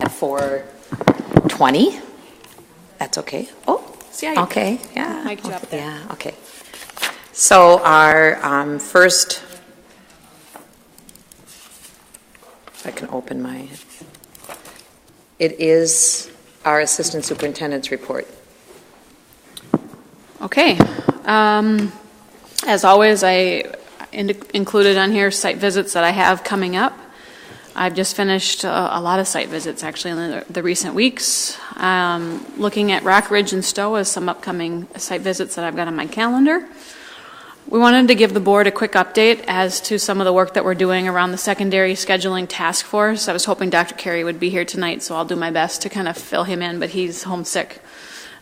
at 4:20. That's okay. Oh, CIT. okay, yeah. Mic'd you up there. Yeah, okay. So our first, if I can open my, it is our Assistant Superintendent's report. Okay. As always, I included on here site visits that I have coming up. I've just finished a lot of site visits actually in the recent weeks. Looking at Rock Ridge and Stowe as some upcoming site visits that I've got on my calendar. We wanted to give the board a quick update as to some of the work that we're doing around the secondary scheduling task force. I was hoping Dr. Carey would be here tonight, so I'll do my best to kind of fill him in, but he's homesick.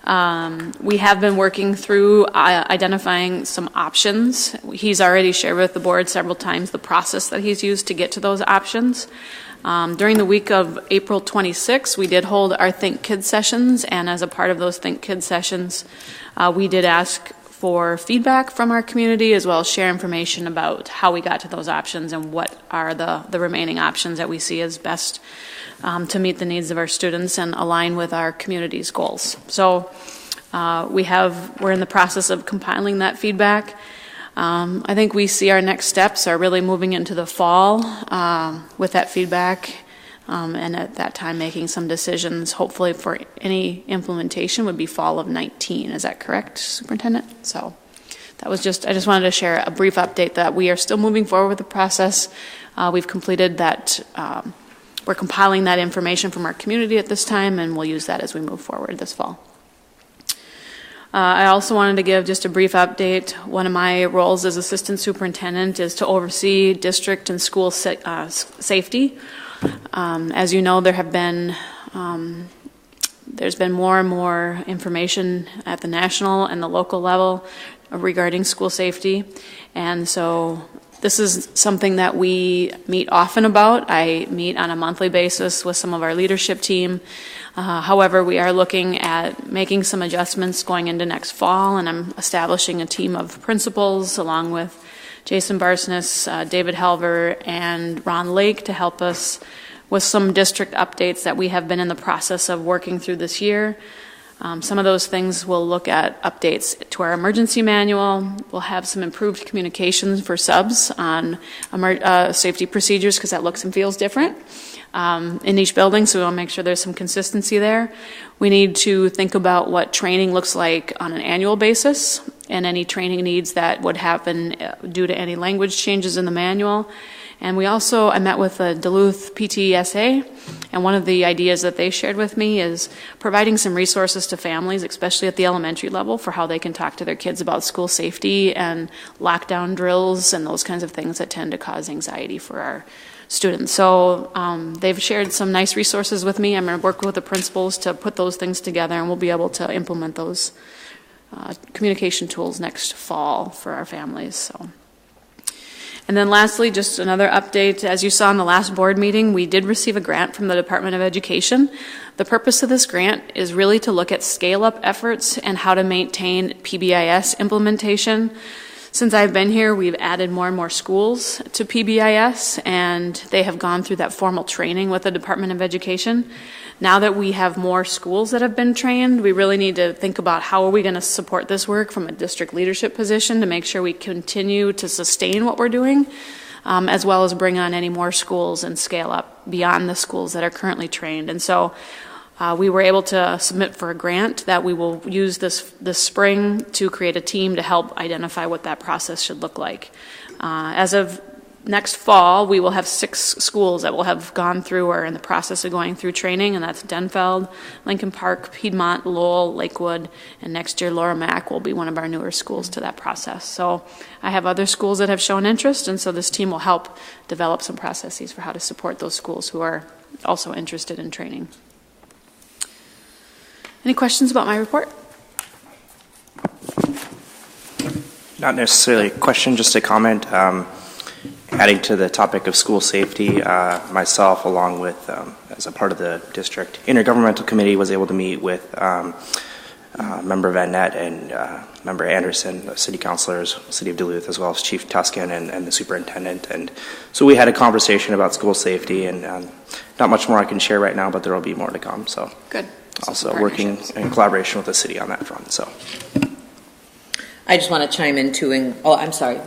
We have been working through identifying some options. He's already shared with the board several times the process that he's used to get to those options. During the week of April 26, we did hold our Think Kids sessions, and as a part of those Think Kids sessions, we did ask for feedback from our community as well as share information about how we got to those options and what are the remaining options that we see as best to meet the needs of our students and align with our community's goals. So we're in the process of compiling that feedback. I think we see our next steps are really moving into the fall with that feedback and at that time making some decisions. Hopefully for any implementation would be fall of 19. Is that correct, Superintendent? So that was I just wanted to share a brief update that we are still moving forward with the process. We've completed that. We're compiling that information from our community at this time, and we'll use that as we move forward this fall. I also wanted to give just a brief update. One of my roles as Assistant Superintendent is to oversee district and school safety. As you know, there's been more and more information at the national and the local level regarding school safety, and so this is something that we meet often about. I meet on a monthly basis with some of our leadership team. However, we are looking at making some adjustments going into next fall, and I'm establishing a team of principals along with Jason Barsness, David Helver, and Ron Lake to help us with some district updates that we have been in the process of working through this year. Some of those things will look at updates to our emergency manual. We'll have some improved communications for subs on safety procedures because that looks and feels different in each building, so we want to make sure there's some consistency there. We need to think about what training looks like on an annual basis and any training needs that would happen due to any language changes in the manual. And I met with the Duluth PTSA, and one of the ideas that they shared with me is providing some resources to families, especially at the elementary level, for how they can talk to their kids about school safety and lockdown drills and those kinds of things that tend to cause anxiety for our students. So they've shared some nice resources with me. I'm going to work with the principals to put those things together, and we'll be able to implement those communication tools next fall for our families. So. And then lastly, just another update. As you saw in the last board meeting, we did receive a grant from the Department of Education. The purpose of this grant is really to look at scale-up efforts and how to maintain PBIS implementation. Since I've been here, we've added more and more schools to PBIS, and they have gone through that formal training with the Department of Education. Now that we have more schools that have been trained, we really need to think about how are we going to support this work from a district leadership position to make sure we continue to sustain what we're doing, as well as bring on any more schools and scale up beyond the schools that are currently trained. And so we were able to submit for a grant that we will use this spring to create a team to help identify what that process should look like. As of next fall, we will have 6 schools that will have gone through or are in the process of going through training, and that's Denfeld, Lincoln Park, Piedmont, Lowell, Lakewood, and next year Laura Mack will be one of our newer schools to that process. So I have other schools that have shown interest, and so this team will help develop some processes for how to support those schools who are also interested in training. Any questions about my report? Not necessarily a question, just a comment. Adding to the topic of school safety, myself, along with, as a part of the district intergovernmental committee, was able to meet with Member Van Nett and Member Anderson, the city councilors, City of Duluth, as well as Chief Tuscan and the superintendent. And so we had a conversation about school safety, and not much more I can share right now, but there will be more to come. So good. Also working in collaboration with the city on that front. So I just want to chime in too. I'm sorry.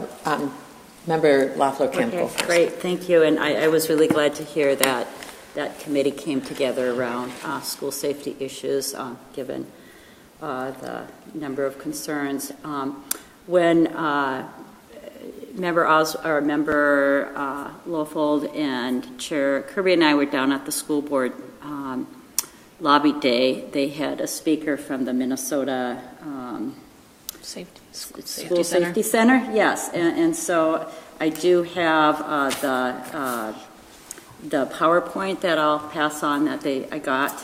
Member Loeffler-Kemp. Okay, great, thank you. And I was really glad to hear that that committee came together around school safety issues, given the number of concerns. When Member Lofold and Chair Kirby and I were down at the school board lobby day, they had a speaker from the Minnesota School Safety Center. Yes, and so I do have the PowerPoint that I'll pass on that I got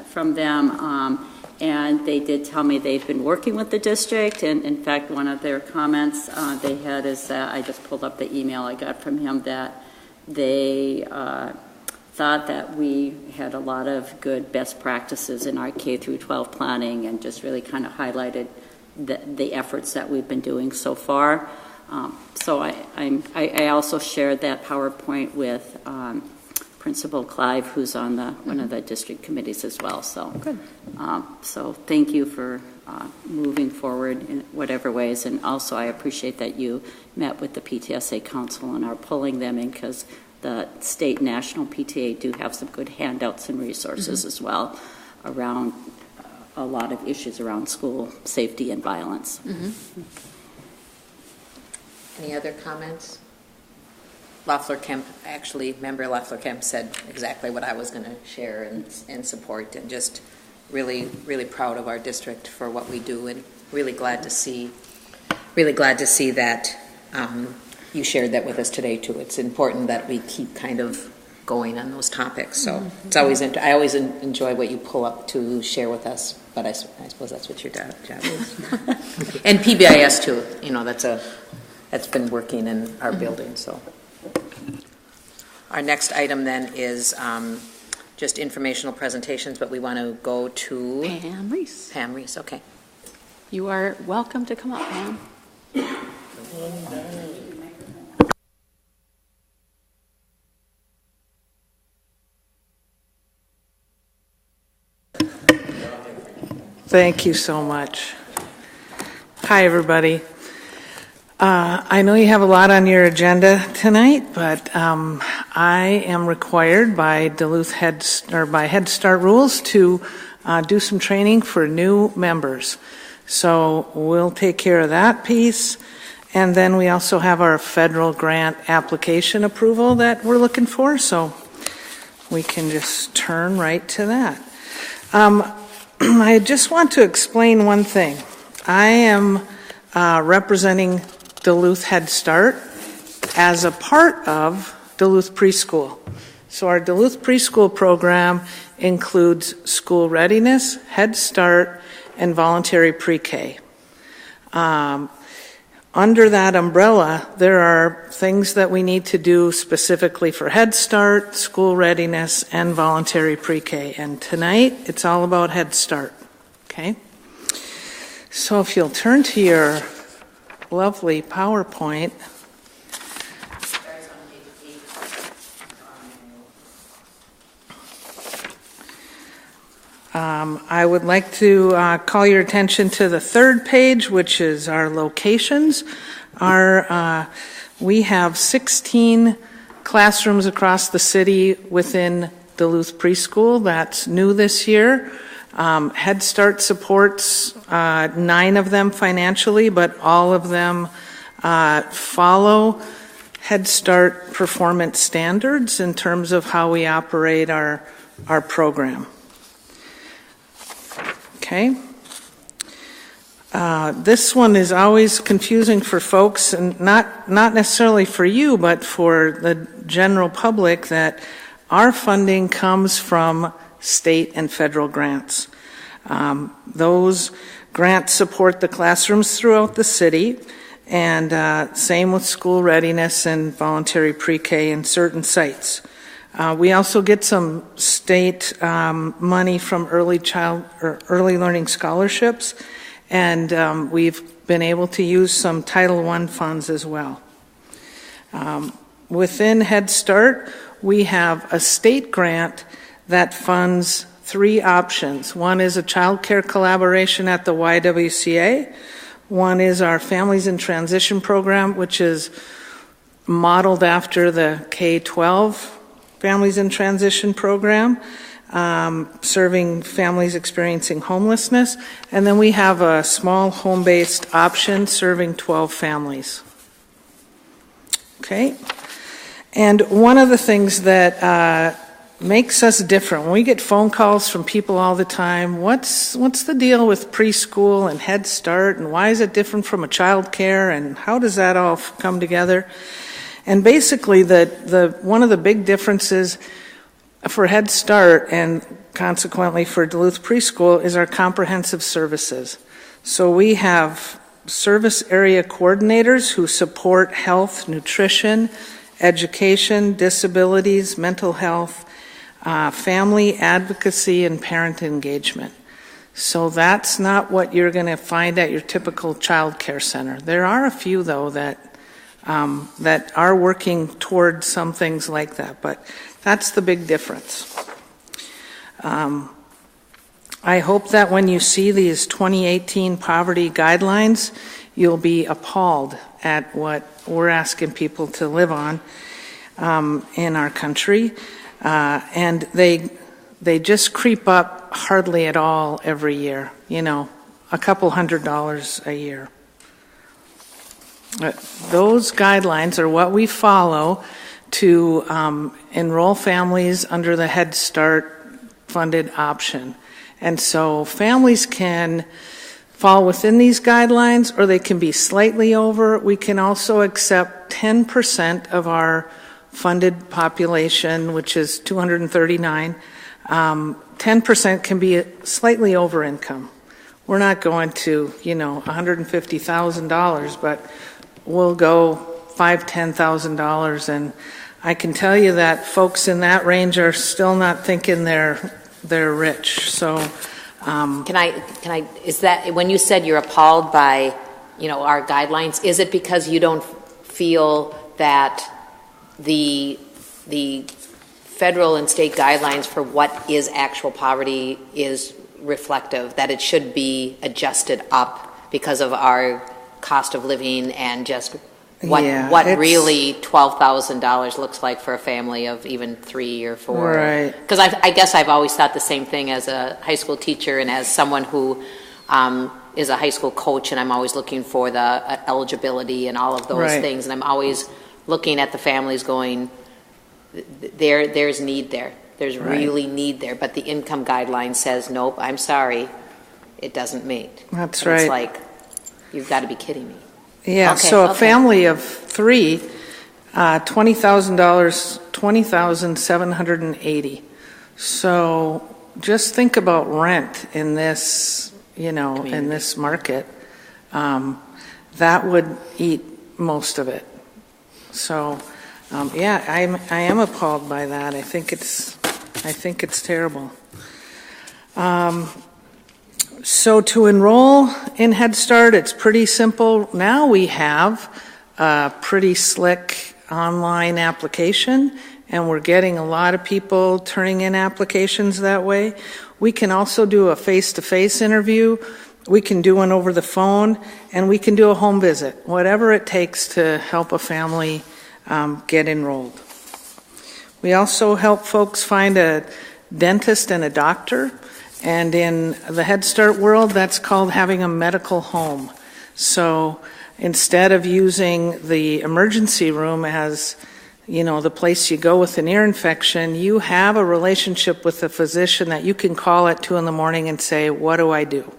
from them. And they did tell me they've been working with the district, and in fact one of their comments they had is that I just pulled up the email I got from him, that they thought that we had a lot of good best practices in our K through 12 planning, and just really kind of highlighted the efforts that we've been doing so far. So I also shared that PowerPoint with Principal Clive, who's on one of the district committees as well. So good. So thank you for moving forward in whatever ways, and also I appreciate that you met with the PTSA Council and are pulling them in, because the state national PTA do have some good handouts and resources as well around a lot of issues around school safety and violence. Any other comments? Loeffler-Kemp, actually, Member Loeffler-Kemp said exactly what I was going to share and support, and just really, really proud of our district for what we do, and really glad to see that you shared that with us today too. It's important that we keep kind of going on those topics. So it's always I always enjoy what you pull up to share with us. But I suppose that's what your job is. And PBIS too. You know, that's been working in our building. So our next item then is just informational presentations, but we want to go to Pam Reese. Pam Reese. Okay. You are welcome to come up, Pam. Thank you so much. Hi, everybody. I know you have a lot on your agenda tonight, but I am required by Duluth Head Start rules to do some training for new members. So we'll take care of that piece. And then we also have our federal grant application approval that we're looking for. So we can just turn right to that. I just want to explain one thing. I am representing Duluth Head Start as a part of Duluth Preschool. So our Duluth Preschool program includes school readiness, Head Start, and voluntary pre-K. Under that umbrella, there are things that we need to do specifically for Head Start, school readiness, and voluntary pre-K. And tonight, it's all about Head Start, okay? So if you'll turn to your lovely PowerPoint. I would like to call your attention to the third page, which is our locations. We have 16 classrooms across the city within Duluth Preschool. That's new this year. Head Start supports 9 of them financially, but all of them follow Head Start performance standards in terms of how we operate our program. Okay. This one is always confusing for folks, and not necessarily for you, but for the general public, that our funding comes from state and federal grants. Those grants support the classrooms throughout the city, and same with school readiness and voluntary pre-K in certain sites. We also get some state money from early learning scholarships, and we've been able to use some Title I funds as well. Within Head Start, we have a state grant that funds 3 options. One is a child care collaboration at the YWCA. One is our Families in Transition program, which is modeled after the K-12 Families in Transition program, serving families experiencing homelessness. And then we have a small home-based option serving 12 families. Okay. And one of the things that makes us different, when we get phone calls from people all the time, what's the deal with preschool and Head Start, and why is it different from a child care, and how does that all come together? And basically, one of the big differences for Head Start and consequently for Duluth Preschool is our comprehensive services. So we have service area coordinators who support health, nutrition, education, disabilities, mental health, family advocacy, and parent engagement. So that's not what you're going to find at your typical child care center. There are a few, though, that are working toward some things like that, but that's the big difference. I hope that when you see these 2018 poverty guidelines, you'll be appalled at what we're asking people to live on in our country. And they just creep up hardly at all every year, a couple $100 a year. Those guidelines are what we follow to enroll families under the Head Start funded option. And so families can fall within these guidelines, or they can be slightly over. We can also accept 10% of our funded population, which is 239. 10% can be slightly over income. We're not going to, $150,000, but we'll go $5,000, $10,000, and I can tell you that folks in that range are still not thinking they're rich. So, can I? Is that when you said you're appalled by, our guidelines? Is it because you don't feel that the federal and state guidelines for what is actual poverty is reflective, that it should be adjusted up because of our cost of living and just what really $12,000 looks like for a family of even 3 or 4? Right. Because I guess I've always thought the same thing as a high school teacher and as someone who is a high school coach, and I'm always looking for the eligibility and all of those things, and I'm always looking at the families going, there's need there. There's really need there, but the income guideline says, nope, I'm sorry, it doesn't meet. That's and right. It's like, you've got to be kidding me. Yeah, okay, so a family of 3, $20,000, $20,780. So just think about rent in this, in this market. That would eat most of it. So, I am appalled by that. I think it's terrible. So to enroll in Head Start, it's pretty simple. Now we have a pretty slick online application, and we're getting a lot of people turning in applications that way. We can also do a face-to-face interview. We can do one over the phone, and we can do a home visit, whatever it takes to help a family get enrolled. We also help folks find a dentist and a doctor, and in the Head Start world, that's called having a medical home. So instead of using the emergency room as the place you go with an ear infection, you have a relationship with a physician that you can call at 2 a.m. and say, what do I do?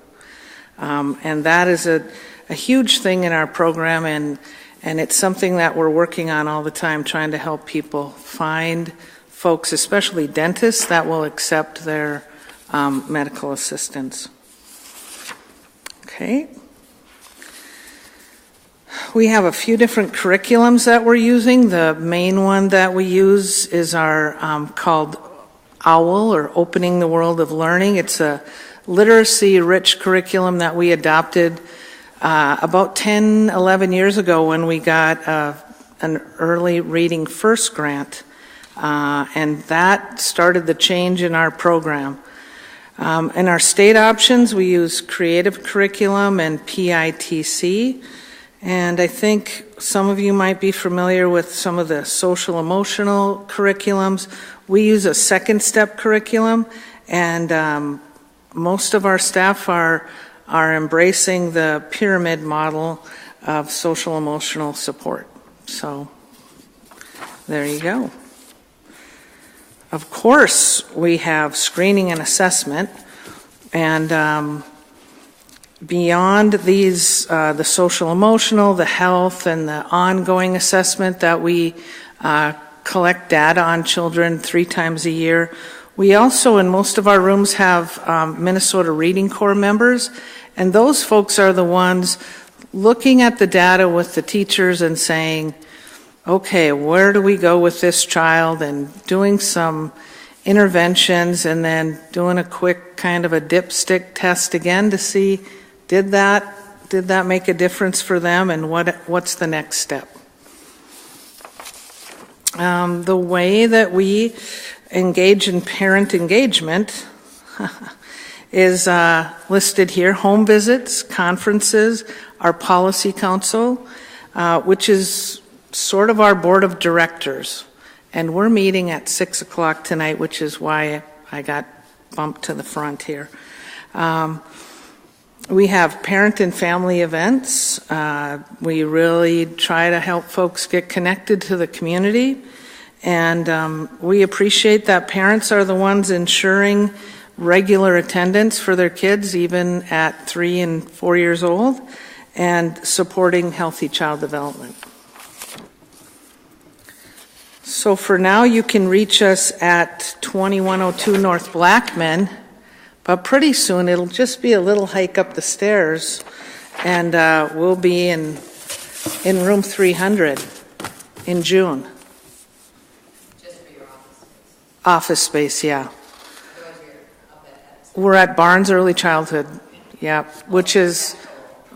And that is a huge thing in our program, and it's something that we're working on all the time, trying to help people find folks, especially dentists, that will accept their medical assistance. Okay. We have a few different curriculums that we're using. The main one that we use is our called OWL, or Opening the World of Learning. It's a literacy-rich curriculum that we adopted about 10, 11 years ago when we got an early reading first grant, and that started the change in our program. In our state options, we use creative curriculum and PITC, and I think some of you might be familiar with some of the social emotional curriculums. We use a second step curriculum, and most of our staff are embracing the pyramid model of social emotional support. So there you go. Of course, we have screening and assessment, and beyond these, the social emotional, the health, and the ongoing assessment that we collect data on children 3 times a year, we also in most of our rooms have Minnesota Reading Corps members, and those folks are the ones looking at the data with the teachers and saying, okay, where do we go with this child, and doing some interventions, and then doing a quick kind of a dipstick test again to see, did that make a difference for them, and what's the next step? The way that we engage in parent engagement is listed here: home visits, conferences, our policy council, which is sort of our board of directors, and we're meeting at 6 o'clock tonight, which is why I got bumped to the front here. We have parent and family events. We really try to help folks get connected to the community, and we appreciate that parents are the ones ensuring regular attendance for their kids, even at 3 and 4 years old, and supporting healthy child development. So for now, you can reach us at 2102 North Blackman, but pretty soon it'll just be a little hike up the stairs, and we'll be in room 300 in June. Just for your office space? Office space, yeah. Otherwise you're up at We're at Barnes Early Childhood, yeah, which is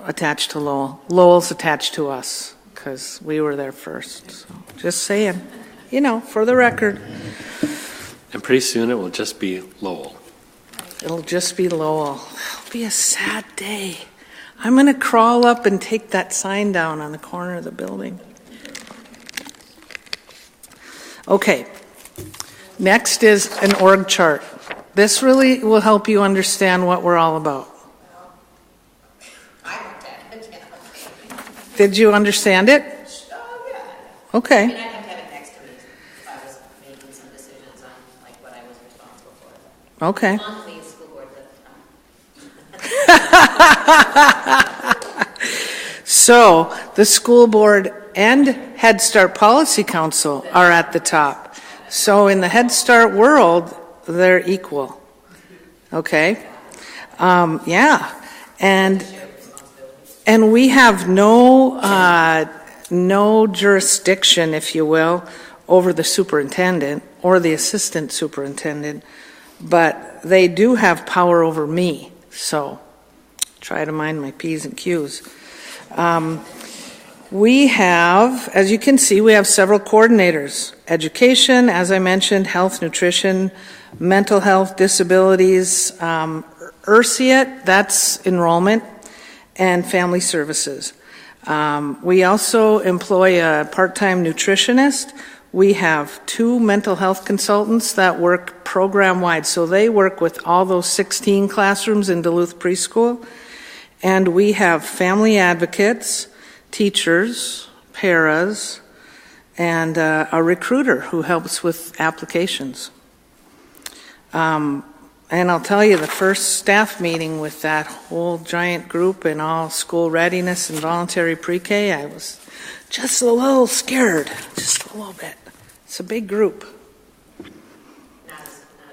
attached to Lowell. Lowell's attached to us, because we were there first, so just saying. You know, for the record. And pretty soon it will just be Lowell. It'll just be Lowell. It'll be a sad day. I'm going to crawl up and take that sign down on the corner of the building. Okay. Next is an org chart. This really will help you understand what we're all about. Did you understand it? yeah. Okay. I mean, I have to have it next to me if I was making some decisions on like what I was responsible for. Okay. Monthly school board at the time. So the school board and Head Start Policy Council are at the top. So in the Head Start world, they're equal. Okay? Yeah. And we have no jurisdiction, if you will, over the superintendent or the assistant superintendent, but they do have power over me. So try to mind my P's and Q's. We have, as you can see, we have several coordinators. Education, as I mentioned, health, nutrition, mental health, disabilities, ERCIT, that's enrollment, and family services. We also employ a part-time nutritionist. We have 2 mental health consultants that work program-wide, so they work with all those 16 classrooms in Duluth Preschool. And we have family advocates, teachers, paras, and a recruiter who helps with applications. And I'll tell you, the first staff meeting with that whole giant group and all school readiness and voluntary pre-K, I was just a little scared, just a little bit. It's a big group. Not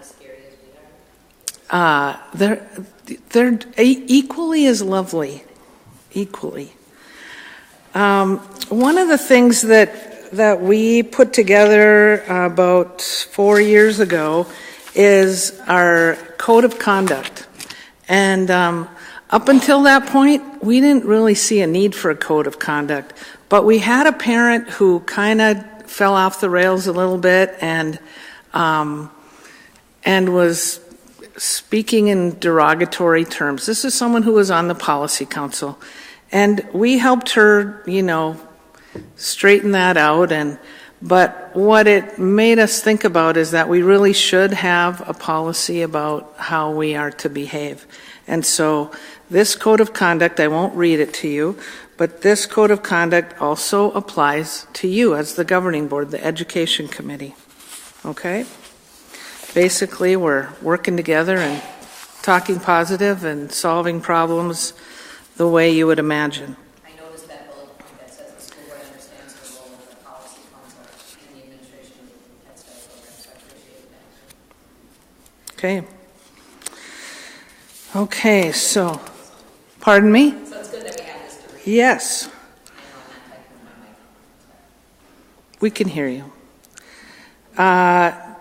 as scary as we are. They're equally as lovely, equally. One of the things that we put together about 4 years ago is our code of conduct. And up until that point, we didn't really see a need for a code of conduct. But we had a parent who kind of fell off the rails a little bit and was speaking in derogatory terms. This is someone who was on the policy council. And we helped her, straighten that out. But what it made us think about is that we really should have a policy about how we are to behave. And so this code of conduct, I won't read it to you, but this code of conduct also applies to you as the governing board, the education committee. Okay? Basically, we're working together and talking positive and solving problems the way you would imagine. I noticed that bullet point that says the school board understands the role of the policy council and the administration of the Head Start program, so I appreciate that. Okay, so, pardon me? So it's good that we have this to read. Yes, I know I'm not typing on my mic. we can hear you.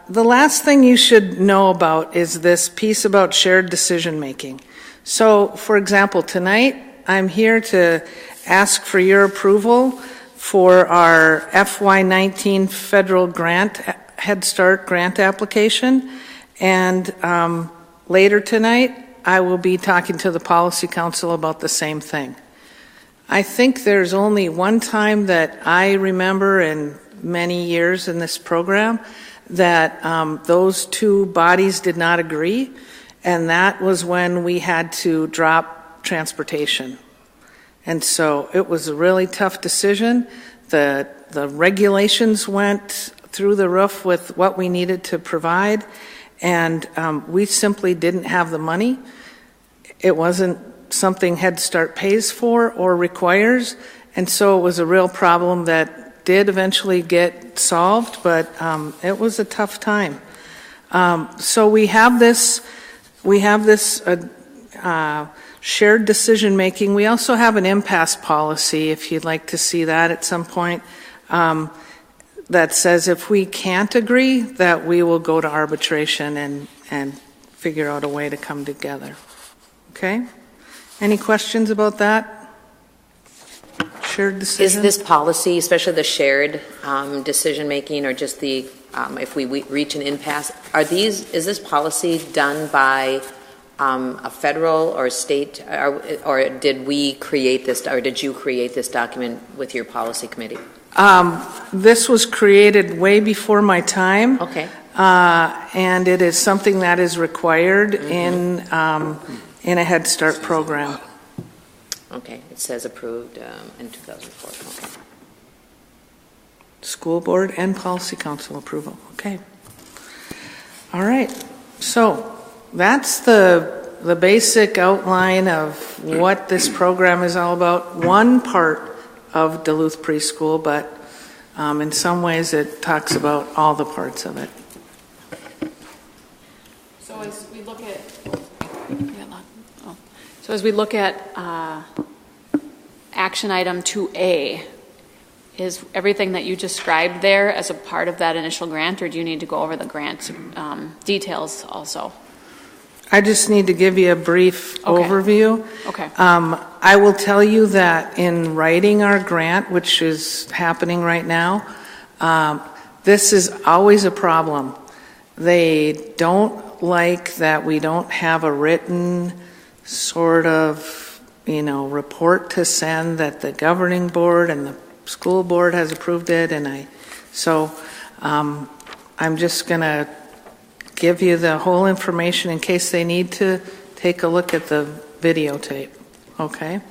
The last thing you should know about is this piece about shared decision making. So, for example, tonight I'm here to ask for your approval for our FY19 federal grant, Head Start grant application. And later tonight, I will be talking to the Policy Council about the same thing. I think there's only one time that I remember in many years in this program that those two bodies did not agree, and that was when we had to drop transportation. And so it was a really tough decision. The regulations went through the roof with what we needed to provide, and we simply didn't have the money. It wasn't something Head Start pays for or requires, and so it was a real problem that did eventually get solved, but it was a tough time. So we have this shared decision making. We also have an impasse policy, if you'd like to see that at some point, that says if we can't agree, that we will go to arbitration and figure out a way to come together. Okay? Any questions about that? Shared decision? Is this policy, especially the shared decision-making, or just the, if we reach an impasse, is this policy done by a federal or state, or did we create this, or did you create this document with your policy committee? This was created way before my time. Okay. And it is something that is required in a Head Start program. Okay, it says approved in 2004. Okay. School board and policy council approval. Okay. All right. So that's the basic outline of what this program is all about. One part of Duluth Preschool, but in some ways it talks about all the parts of it. So as we look at, action item 2A, is everything that you described there as a part of that initial grant, or do you need to go over the grant details also? I just need to give you a brief overview. Okay. I will tell you that in writing our grant, which is happening right now, this is always a problem. They don't like that we don't have a written sort of, report to send that the governing board and the school board has approved it, and I'm just going to give you the whole information in case they need to take a look at the videotape. Okay?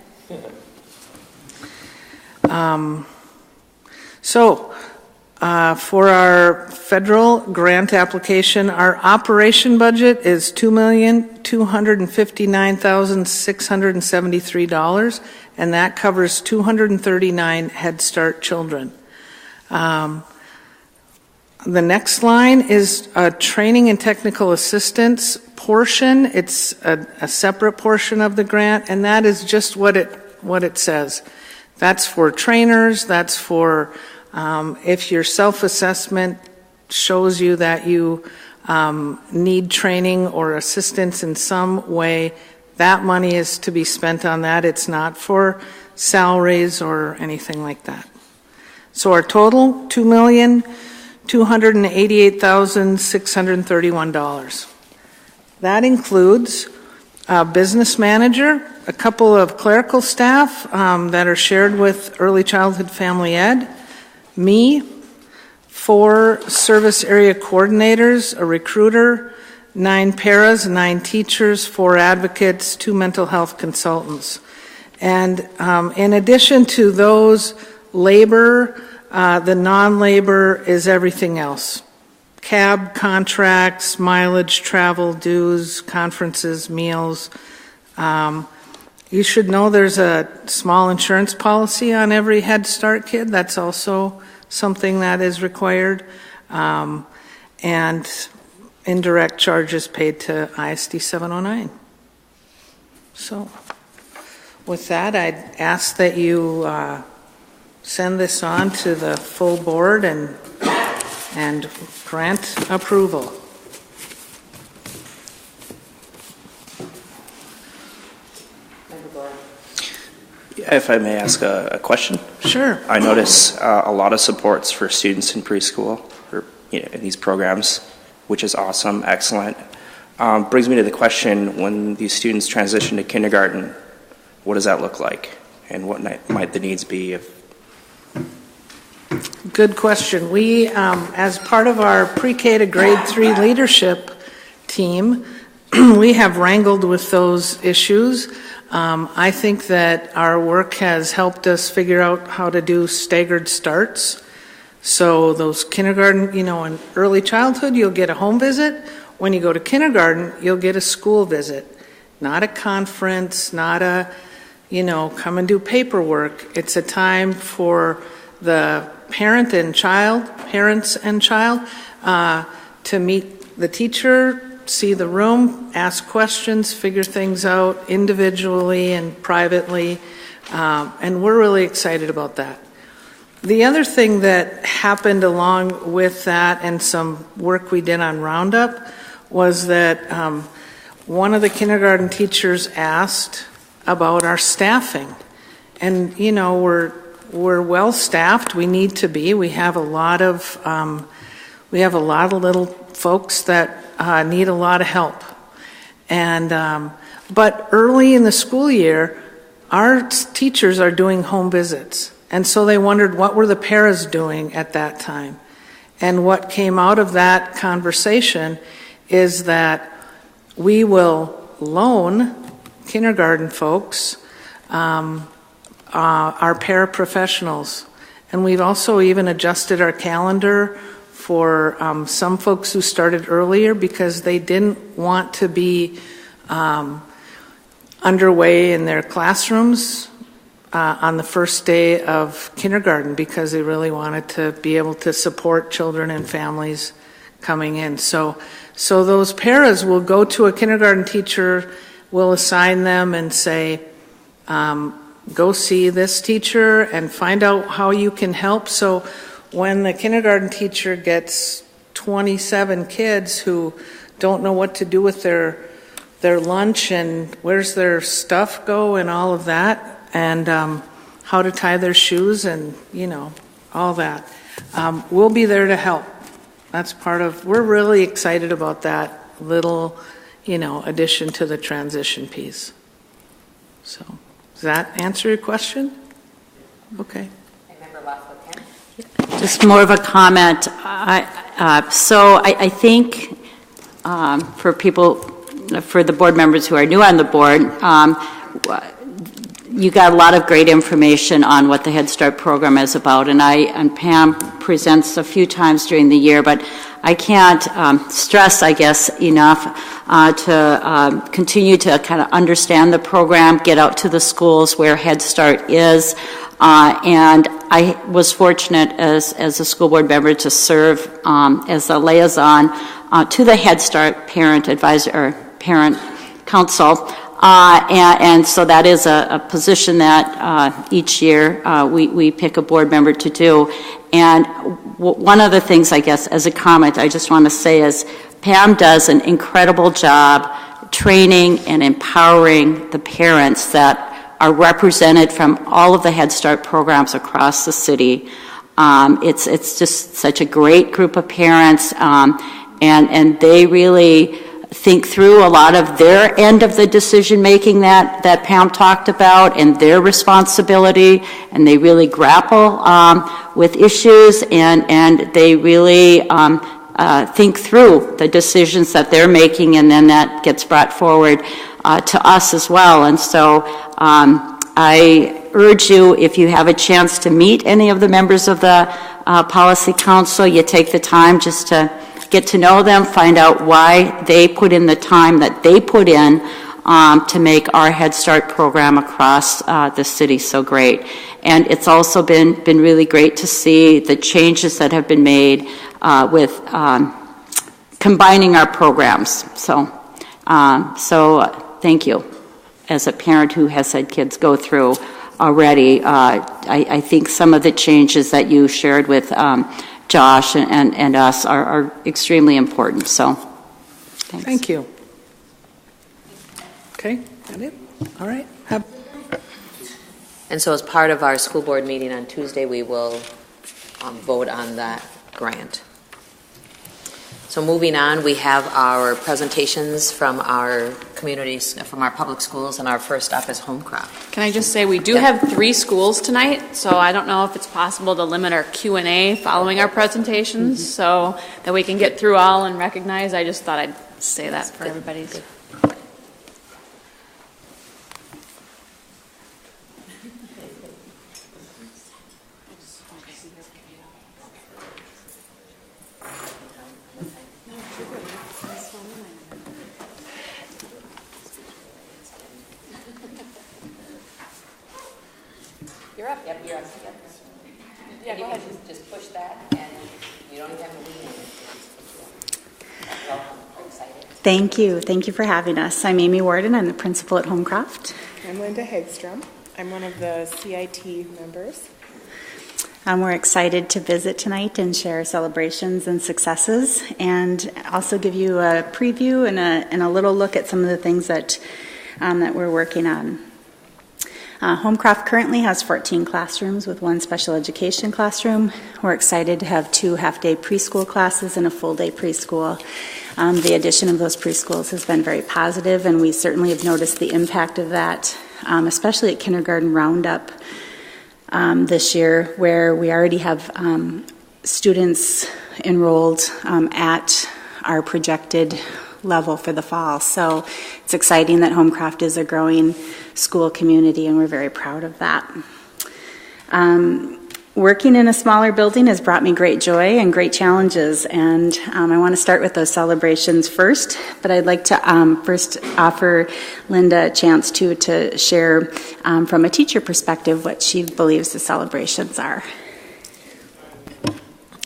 For our federal grant application, our operation budget is $2,259,673, and that covers 239 Head Start children. The next line is a training and technical assistance portion. It's a separate portion of the grant, and that is just what it says. That's for trainers, that's for if your self-assessment shows you that you need training or assistance in some way, that money is to be spent on that. It's not for salaries or anything like that. So our total, $2,288,631. That includes a business manager, a couple of clerical staff that are shared with Early Childhood Family Ed, me, 4 service area coordinators, a recruiter, 9 paras, 9 teachers, 4 advocates, 2 mental health consultants. And in addition to those labor, the non-labor is everything else. Cab contracts, mileage, travel, dues, conferences, meals. You should know there's a small insurance policy on every Head Start kid. That's also something that is required. And indirect charges paid to ISD 709. So with that, I'd ask that you send this on to the full board and grant approval. If I may ask a question? Sure. I notice a lot of supports for students in preschool or in these programs, which is awesome, excellent. Brings me to the question, when these students transition to kindergarten, what does that look like? And what might the needs be? Good question. We, as part of our pre-K to grade 3 leadership team, we have wrangled with those issues. I think that our work has helped us figure out how to do staggered starts. So those kindergarten, in early childhood, you'll get a home visit. When you go to kindergarten, you'll get a school visit. Not a conference, not a, come and do paperwork. It's a time for the parents and child, to meet the teacher, see the room, ask questions, figure things out individually and privately, and we're really excited about that. The other thing that happened along with that and some work we did on Roundup was that one of the kindergarten teachers asked about our staffing. And, we're well staffed. We need to be. We have a lot of little folks that need a lot of help. And but early in the school year, our teachers are doing home visits, and so they wondered what were the paras doing at that time. And what came out of that conversation is that we will loan kindergarten folks our paraprofessionals. And we've also even adjusted our calendar for some folks who started earlier because they didn't want to be underway in their classrooms on the first day of kindergarten because they really wanted to be able to support children and families coming in. So those paras will go to a kindergarten teacher, will assign them and say, go see this teacher and find out how you can help. So when the kindergarten teacher gets 27 kids who don't know what to do with their lunch and where's their stuff go and all of that, and how to tie their shoes and, all that, we'll be there to help. That's we're really excited about that little, addition to the transition piece. So, does that answer your question? Okay. Just more of a comment. So I think for the board members who are new on the board, you got a lot of great information on what the Head Start program is about, and Pam presents a few times during the year, but I can't stress, I guess, enough to continue to kind of understand the program, get out to the schools where Head Start is, and I was fortunate as a school board member to serve as a liaison to the Head Start parent advisor or parent council And so that is a position that each year we pick a board member to do. And one of the things, I guess, as a comment, I just want to say is Pam does an incredible job training and empowering the parents that are represented from all of the Head Start programs across the city. It's just such a great group of parents, and they really think through a lot of their end of the decision making that Pam talked about and their responsibility, and they really grapple with issues, and they really think through the decisions that they're making, and then that gets brought forward to us as well. And so I urge you, if you have a chance to meet any of the members of the Policy Council, you take the time just to get to know them, find out why they put in the time that they put in to make our Head Start program across the city so great. And it's also been really great to see the changes that have been made with combining our programs. So thank you. As a parent who has had kids go through already, I think some of the changes that you shared with Josh and us are extremely important. So, thanks. Thank you. Okay, got it? All right. And so as part of our school board meeting on Tuesday, we will vote on that grant. So moving on, we have our presentations from our communities, from our public schools, and our first up is Homecraft. Can I just say we do have 3 schools tonight, so I don't know if it's possible to limit our Q&A following our presentations so that we can get through all and recognize. I just thought I'd say that for everybody's. You're up. Yep, you're up. Yep. Yeah, go ahead. Just push that, and you don't even have to lean in. Welcome. We're excited. Thank you. Thank you for having us. I'm Amy Warden. I'm the principal at Homecraft. I'm Linda Hagstrom. I'm one of the CIT members. We're excited to visit tonight and share celebrations and successes, and also give you a preview and a little look at some of the things that we're working on. Homecraft currently has 14 classrooms with 1 special education classroom. We're excited to have 2 half-day preschool classes and a full-day preschool. The addition of those preschools has been very positive, and we certainly have noticed the impact of that, especially at Kindergarten Roundup this year, where we already have students enrolled at our projected level for the fall. So it's exciting that Homecraft is a growing school community, and we're very proud of that. Working in a smaller building has brought me great joy and great challenges, and I want to start with those celebrations first, but I'd like to first offer Linda a chance to share from a teacher perspective what she believes the celebrations are.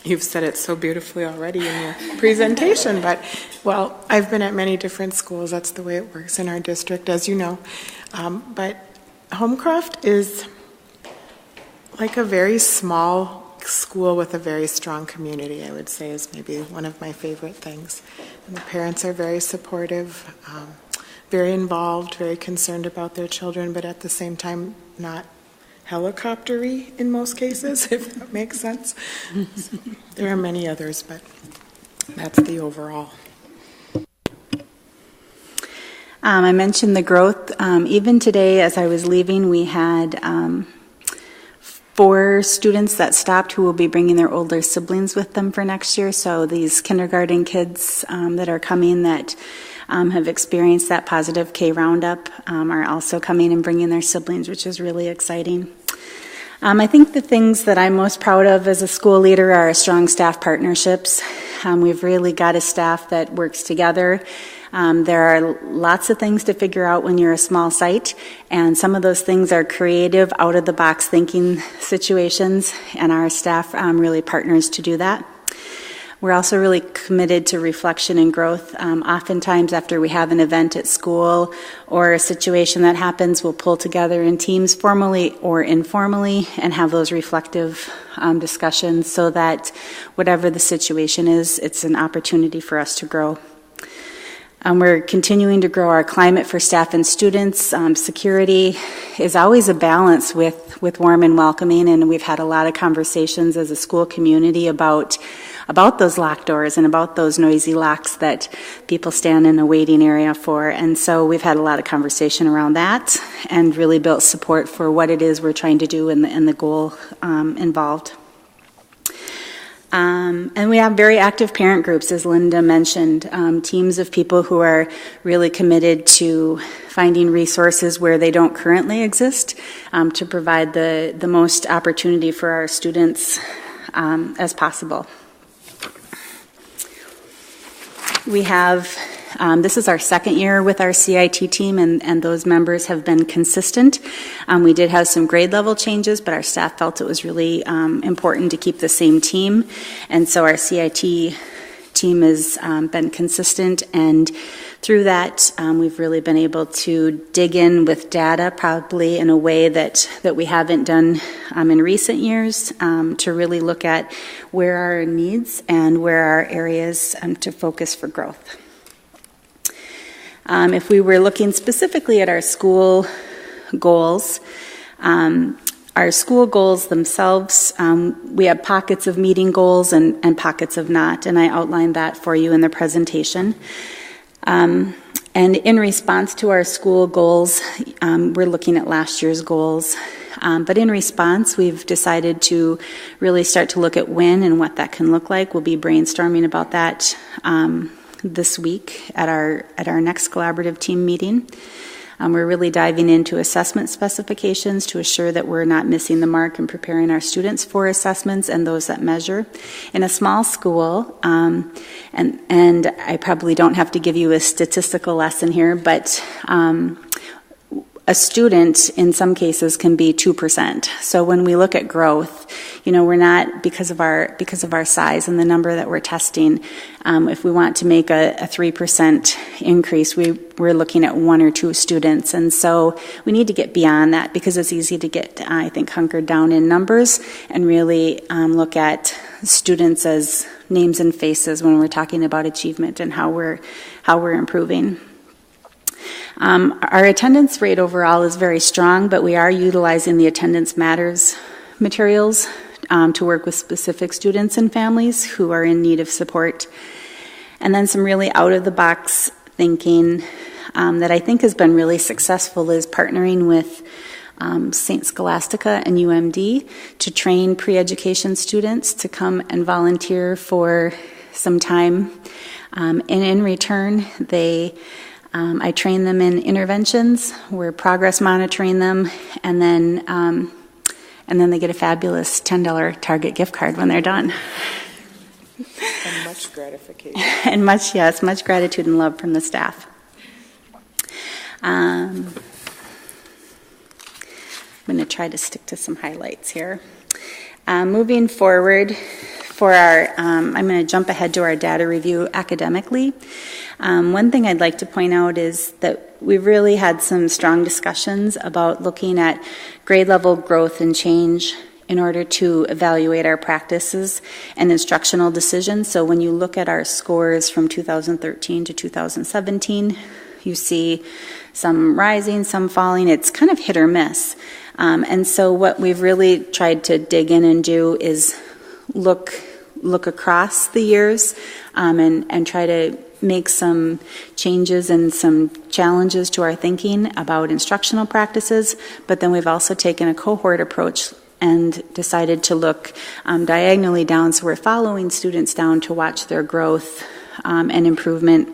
You've said it so beautifully already in your presentation, but, well, I've been at many different schools. That's the way it works in our district, as you know. But Homecraft is like a very small school with a very strong community, I would say, is maybe one of my favorite things. And the parents are very supportive, very involved, very concerned about their children, but at the same time not helicopter-y in most cases, if that makes sense. So, there are many others, but that's the overall. I mentioned the growth. Even today, as I was leaving, we had 4 students that stopped who will be bringing their older siblings with them for next year. So these kindergarten kids that are coming that have experienced that positive K Roundup are also coming and bringing their siblings, which is really exciting. I think the things that I'm most proud of as a school leader are our strong staff partnerships. We've really got a staff that works together. There are lots of things to figure out when you're a small site, and some of those things are creative, out-of-the-box thinking situations, and our staff really partners to do that. We're also really committed to reflection and growth. Oftentimes after we have an event at school or a situation that happens, we'll pull together in teams formally or informally and have those reflective discussions so that whatever the situation is, it's an opportunity for us to grow. We're continuing to grow our climate for staff and students. Security is always a balance with warm and welcoming, and we've had a lot of conversations as a school community about those locked doors and about those noisy locks that people stand in a waiting area for. And so we've had a lot of conversation around that and really built support for what it is we're trying to do and the goal involved. And we have very active parent groups, as Linda mentioned, teams of people who are really committed to finding resources where they don't currently exist to provide the most opportunity for our students as possible. We have, this is our second year with our CIT team, and those members have been consistent. We did have some grade level changes, but our staff felt it was really important to keep the same team. And so our CIT team has been consistent, and through that, we've really been able to dig in with data probably in a way that we haven't done in recent years to really look at where are our needs and where are our areas to focus for growth. If we were looking specifically at our school goals, our school goals themselves, we have pockets of meeting goals and pockets of not, and I outlined that for you in the presentation. And in response to our school goals, we're looking at last year's goals. But in response, we've decided to really start to look at when and what that can look like. We'll be brainstorming about that this week at our next collaborative team meeting. We're really diving into assessment specifications to assure that we're not missing the mark and preparing our students for assessments and those that measure. In a small school, and I probably don't have to give you a statistical lesson here, but a student in some cases can be 2%. So when we look at growth, we're not, because of our size and the number that we're testing, if we want to make a 3% increase, we're looking at 1 or 2 students. And so we need to get beyond that because it's easy to get, I think, hunkered down in numbers and really look at students as names and faces when we're talking about achievement and how we're improving. Our attendance rate overall is very strong, but we are utilizing the Attendance Matters materials to work with specific students and families who are in need of support. And then some really out-of-the-box thinking that I think has been really successful is partnering with St. Scholastica and UMD to train pre-education students to come and volunteer for some time. And in return, I train them in interventions. We're progress monitoring them, and then they get a fabulous $10 Target gift card when they're done. And much gratification. And much gratitude and love from the staff. I'm going to try to stick to some highlights here. Moving forward, I'm going to jump ahead to our data review academically. One thing I'd like to point out is that we've really had some strong discussions about looking at grade level growth and change in order to evaluate our practices and instructional decisions. So when you look at our scores from 2013 to 2017, you see some rising, some falling. It's kind of hit or miss. And so what we've really tried to dig in and do is look across the years and try to make some changes and some challenges to our thinking about instructional practices. But then we've also taken a cohort approach and decided to look diagonally down. So we're following students down to watch their growth and improvement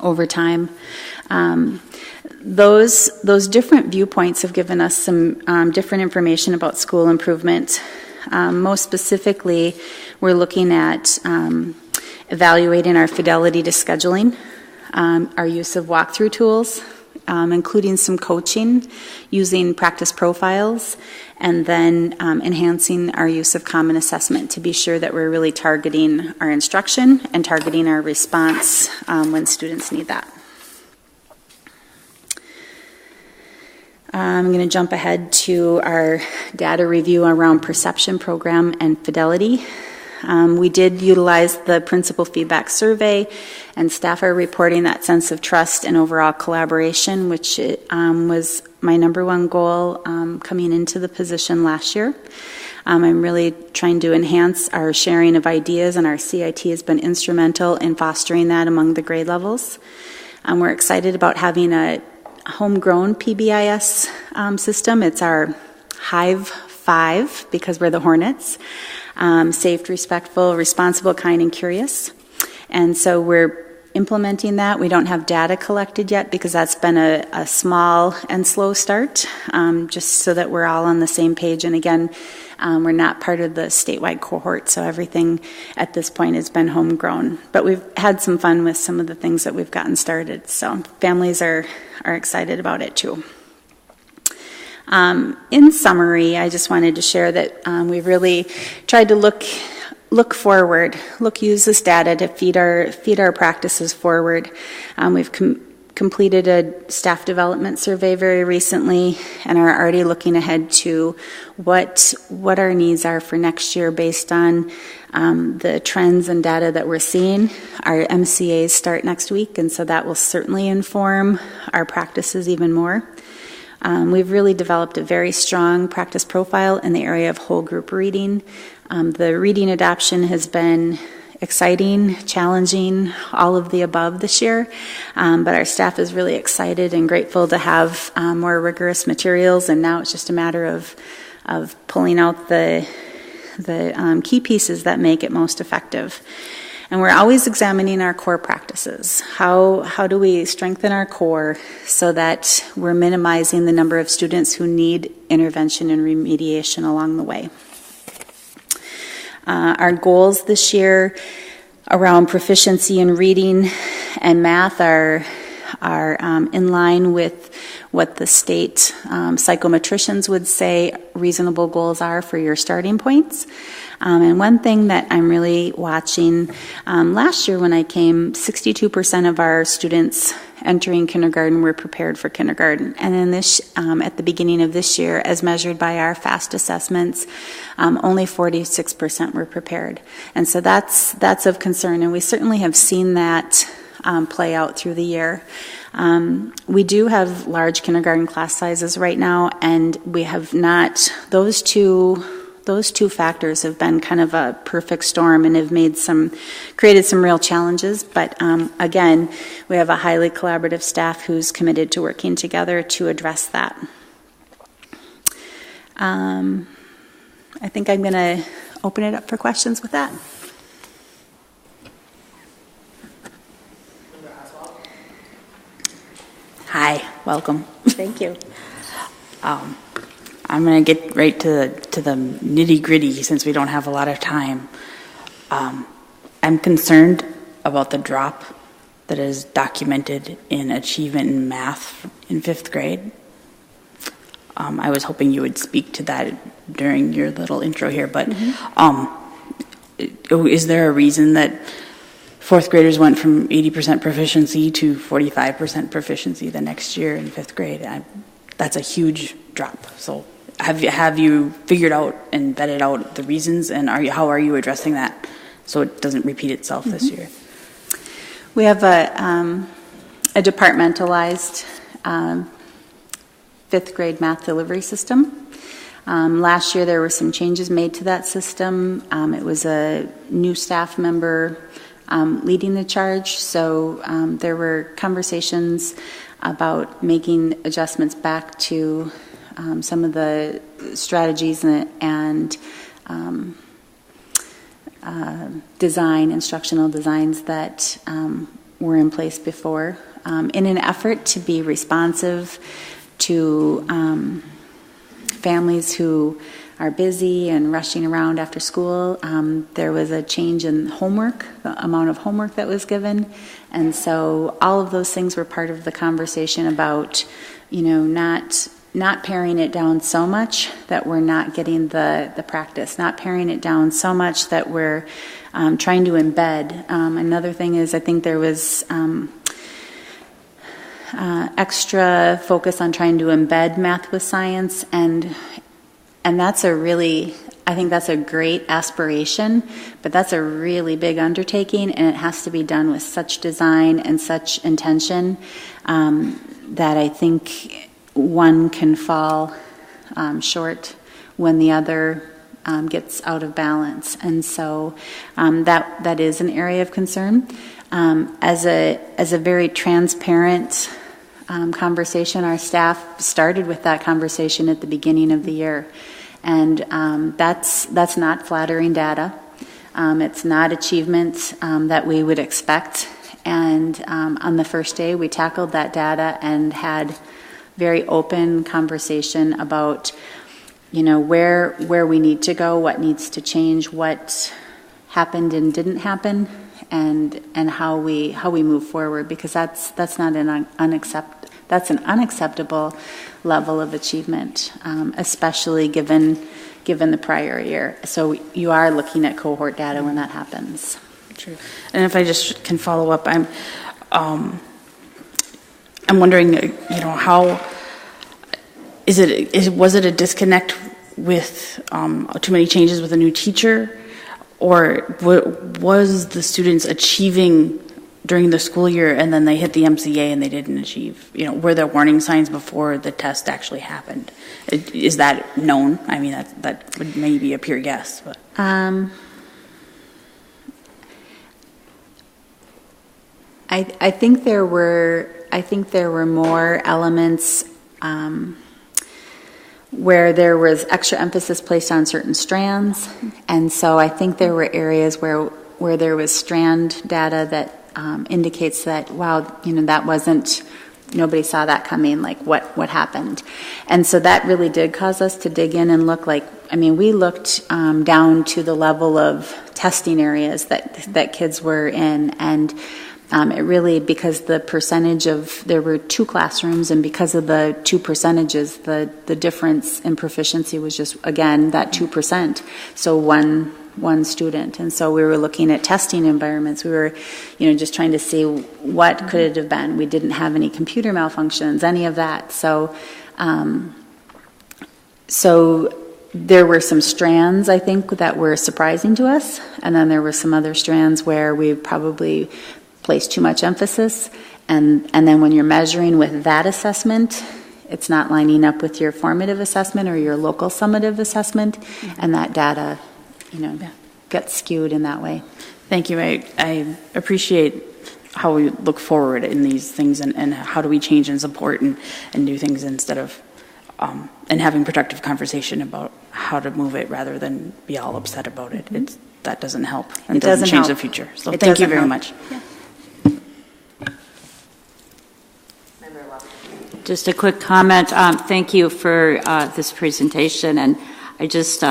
over time. Those different viewpoints have given us some different information about school improvement. Most specifically, we're looking at evaluating our fidelity to scheduling, our use of walkthrough tools, including some coaching using practice profiles, and then enhancing our use of common assessment to be sure that we're really targeting our instruction and targeting our response when students need that. I'm going to jump ahead to our data review around perception program and fidelity. We did utilize the principal feedback survey, and staff are reporting that sense of trust and overall collaboration, which was my number one goal coming into the position last year. I'm really trying to enhance our sharing of ideas, and our CIT has been instrumental in fostering that among the grade levels. We're excited about having a homegrown PBIS system. It's our Hive 5 because we're the Hornets. Safe, respectful, responsible, kind, and curious. And so we're implementing that. We don't have data collected yet because that's been a small and slow start, just so that we're all on the same page. And again, we're not part of the statewide cohort, so everything at this point has been homegrown. But we've had some fun with some of the things that we've gotten started, so families are excited about it too. In summary, I just wanted to share that we've really tried to look forward, use this data to feed our practices forward. We've completed a staff development survey very recently, and are already looking ahead to what our needs are for next year based on the trends and data that we're seeing. Our MCAs start next week, and so that will certainly inform our practices even more. We've really developed a very strong practice profile in the area of whole group reading. The reading adoption has been exciting, challenging, all of the above this year, but our staff is really excited and grateful to have more rigorous materials, and now it's just a matter of pulling out the key pieces that make it most effective. And we're always examining our core practices. How do we strengthen our core so that we're minimizing the number of students who need intervention and remediation along the way? Our goals this year around proficiency in reading and math are in line with what the state psychometricians would say reasonable goals are for your starting points. And one thing that I'm really watching, last year when I came, 62% of our students entering kindergarten were prepared for kindergarten. And then at the beginning of this year, as measured by our FAST assessments, only 46% were prepared. And so that's of concern, and we certainly have seen that play out through the year. We do have large kindergarten class sizes right now, and we have not, those two factors have been kind of a perfect storm and have created some real challenges. But again, we have a highly collaborative staff who's committed to working together to address that. I think I'm going to open it up for questions with that. Hi, welcome. Thank you. I'm going to get right to the nitty-gritty since we don't have a lot of time. I'm concerned about the drop that is documented in achievement in math in 5th grade. I was hoping you would speak to that during your little intro here, but is there a reason that 4th graders went from 80% proficiency to 45% proficiency the next year in 5th grade? That's a huge drop. So have you figured out and vetted out the reasons, and how are you addressing that so it doesn't repeat itself this year? We have a departmentalized 5th grade math delivery system. Last year there were some changes made to that system. It was a new staff member leading the charge, so there were conversations about making adjustments back to some of the strategies and instructional designs that were in place before, in an effort to be responsive to families who are busy and rushing around after school. There was a change in homework, the amount of homework that was given. And so all of those things were part of the conversation about, not paring it down so much that we're not getting the practice, not paring it down so much that we're trying to embed. Another thing is I think there was extra focus on trying to embed math with science, and that's I think that's a great aspiration, but that's a really big undertaking, and it has to be done with such design and such intention that I think one can fall short when the other gets out of balance. And so that is an area of concern. As a very transparent conversation, our staff started with that conversation at the beginning of the year, and that's not flattering data. It's not achievement that we would expect. And on the first day, we tackled that data and had very open conversation about, where we need to go, what needs to change, what happened and didn't happen, and how we move forward, because that's not an unacceptable level of achievement, especially given the prior year. So you are looking at cohort data when that happens. True. And if I just can follow up, I'm wondering, how was it a disconnect with too many changes with a new teacher, or was the students achieving during the school year and then they hit the MCA and they didn't achieve? Were there warning signs before the test actually happened? Is that known? I mean, that would maybe be a pure guess, but. I think there were more elements where there was extra emphasis placed on certain strands, and so I think there were areas where there was strand data that indicates that, wow, that wasn't, nobody saw that coming, like what happened. And so that really did cause us to dig in and look we looked down to the level of testing areas that kids were in, and it really, because the percentage there were 2 classrooms, and because of the 2 percentages, the difference in proficiency was just, again, that 2%. So one student. And so we were looking at testing environments. We were, just trying to see what could it have been. We didn't have any computer malfunctions, any of that. So there were some strands, I think, that were surprising to us. And then there were some other strands where we probably placed too much emphasis. And then when you're measuring with that assessment, it's not lining up with your formative assessment or your local summative assessment. And that data, gets skewed in that way. Thank you. I appreciate how we look forward in these things, and how do we change and support and do things instead of and having productive conversation about how to move it rather than be all upset about it. That doesn't help and doesn't change the future. So thank you very much. Yeah. Just a quick comment. Thank you for this presentation, and I just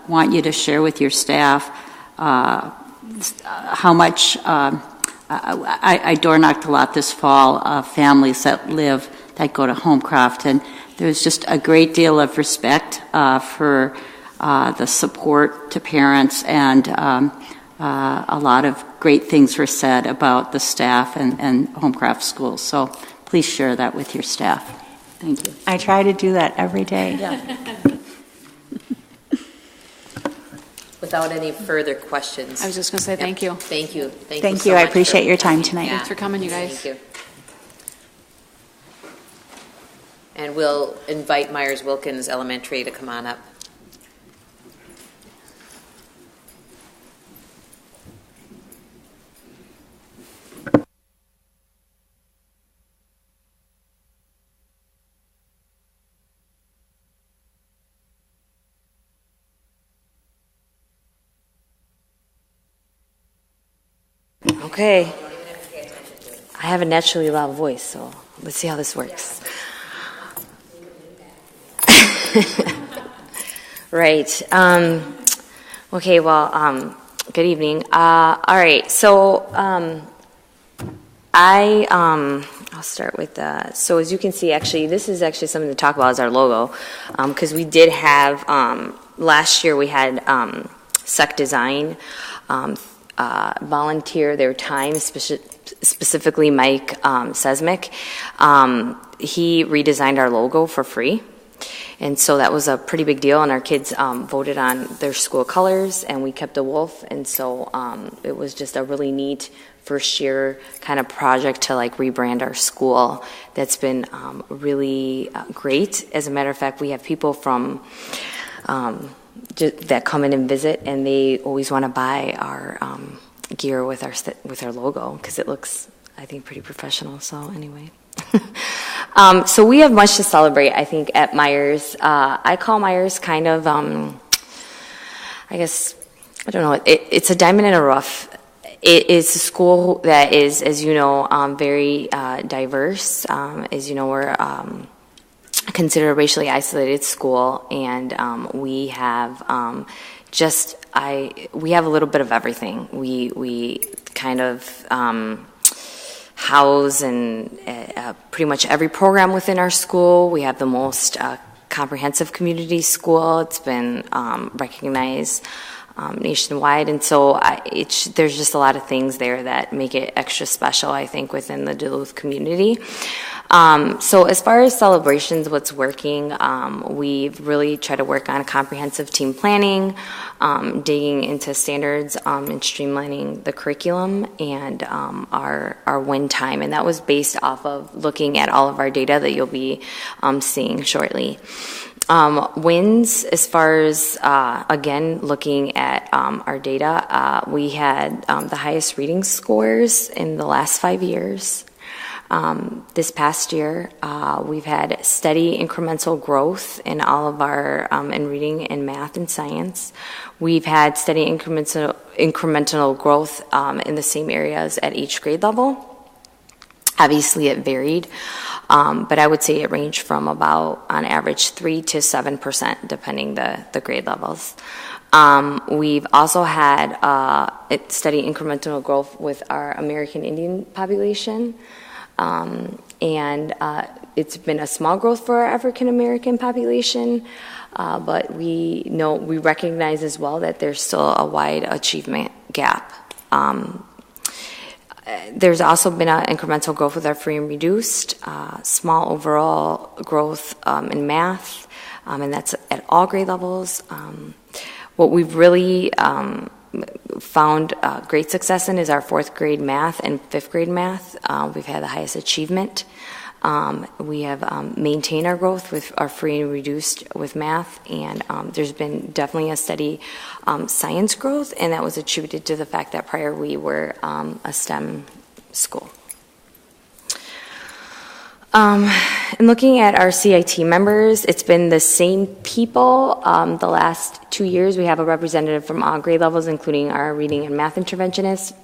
want you to share with your staff how much I door knocked a lot this fall, families that go to Homecroft, and there's just a great deal of respect for the support to parents, and a lot of great things were said about the staff and Homecroft schools. So please share that with your staff. Thank you. I try to do that every day. Yeah. Without any further questions. I was just going to say thank you. Thank you. Thank you. I appreciate your time tonight. Thanks for coming, you guys. Thank you. And we'll invite Myers-Wilkins Elementary to come on up. Okay. I have a naturally loud voice, so let's see how this works. Right. Okay, well, good evening. All right, so I'll start with, so as you can see, actually, this is actually something to talk about is our logo, because we did have, last year we had SEC Design volunteer their time, specifically Mike Sesmic. He redesigned our logo for free. And so that was a pretty big deal, and our kids voted on their school colors, and we kept a wolf, and so it was just a really neat first year kind of project to like rebrand our school. That's been really great. As a matter of fact, we have people from that come in and visit, and they always want to buy our gear with our logo because it looks, I think, pretty professional. So anyway. So we have much to celebrate, I think, at Myers. I call Myers kind of, I guess, I don't know, it's a diamond in a rough. It is a school that is, as you know, very diverse. As you know, we're considered a racially isolated school, and we have we have a little bit of everything. We kind of house and pretty much every program within our school. We have the most comprehensive community school. It's been recognized nationwide, and so there's just a lot of things there that make it extra special, I think, within the Duluth community. So as far as celebrations, what's working, we've really tried to work on comprehensive team planning, digging into standards and streamlining the curriculum and our win time. And that was based off of looking at all of our data that you'll be seeing shortly. Wins, as far as, again, looking at our data, we had the highest reading scores in the last 5 years. This past year, we've had steady incremental growth in all of our, in reading and math and science. We've had steady incremental growth in the same areas at each grade level. Obviously, it varied, but I would say it ranged from about, on average, 3 to 7%, depending the grade levels. We've also had steady incremental growth with our American Indian population, and it's been a small growth for our African American population, but we recognize as well that there's still a wide achievement gap. There's also been an incremental growth with our free and reduced, small overall growth in math, and that's at all grade levels. What we've really found great success in is our 4th grade math and 5th grade math. We've had the highest achievement. We have maintained our growth with our free and reduced with math, and there's been definitely a steady science growth, and that was attributed to the fact that prior we were a STEM school. And looking at our CIT members, it's been the same people. The last 2 years, we have a representative from all grade levels, including our reading and math interventionist.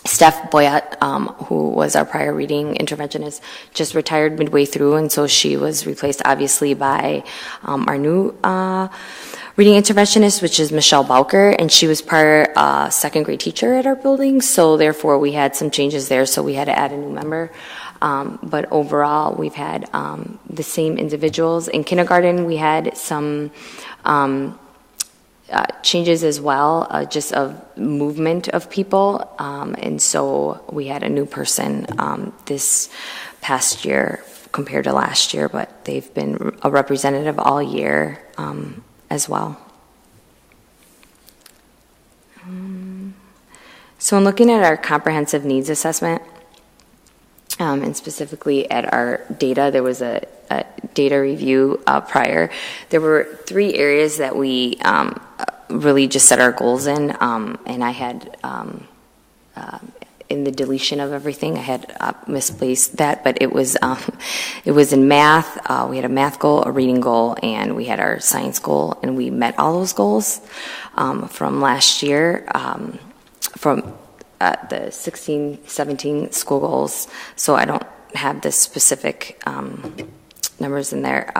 Steph Boyette, who was our prior reading interventionist, just retired midway through, and so she was replaced, obviously, by our new reading interventionist, which is Michelle Bowker, and she was prior 2nd grade teacher at our building, so therefore we had some changes there, so we had to add a new member. But overall, we've had the same individuals. In kindergarten, we had some changes as well, just of movement of people, and so we had a new person this past year compared to last year, but they've been a representative all year as well. So in looking at our comprehensive needs assessment, and specifically at our data, there was a data review prior. There were 3 areas that we really just set our goals in, and I had, in the deletion of everything, I had misplaced that, but it was in math. We had a math goal, a reading goal, and we had our science goal, and we met all those goals from last year, from the 16-17 school goals, so I don't have the specific numbers in there.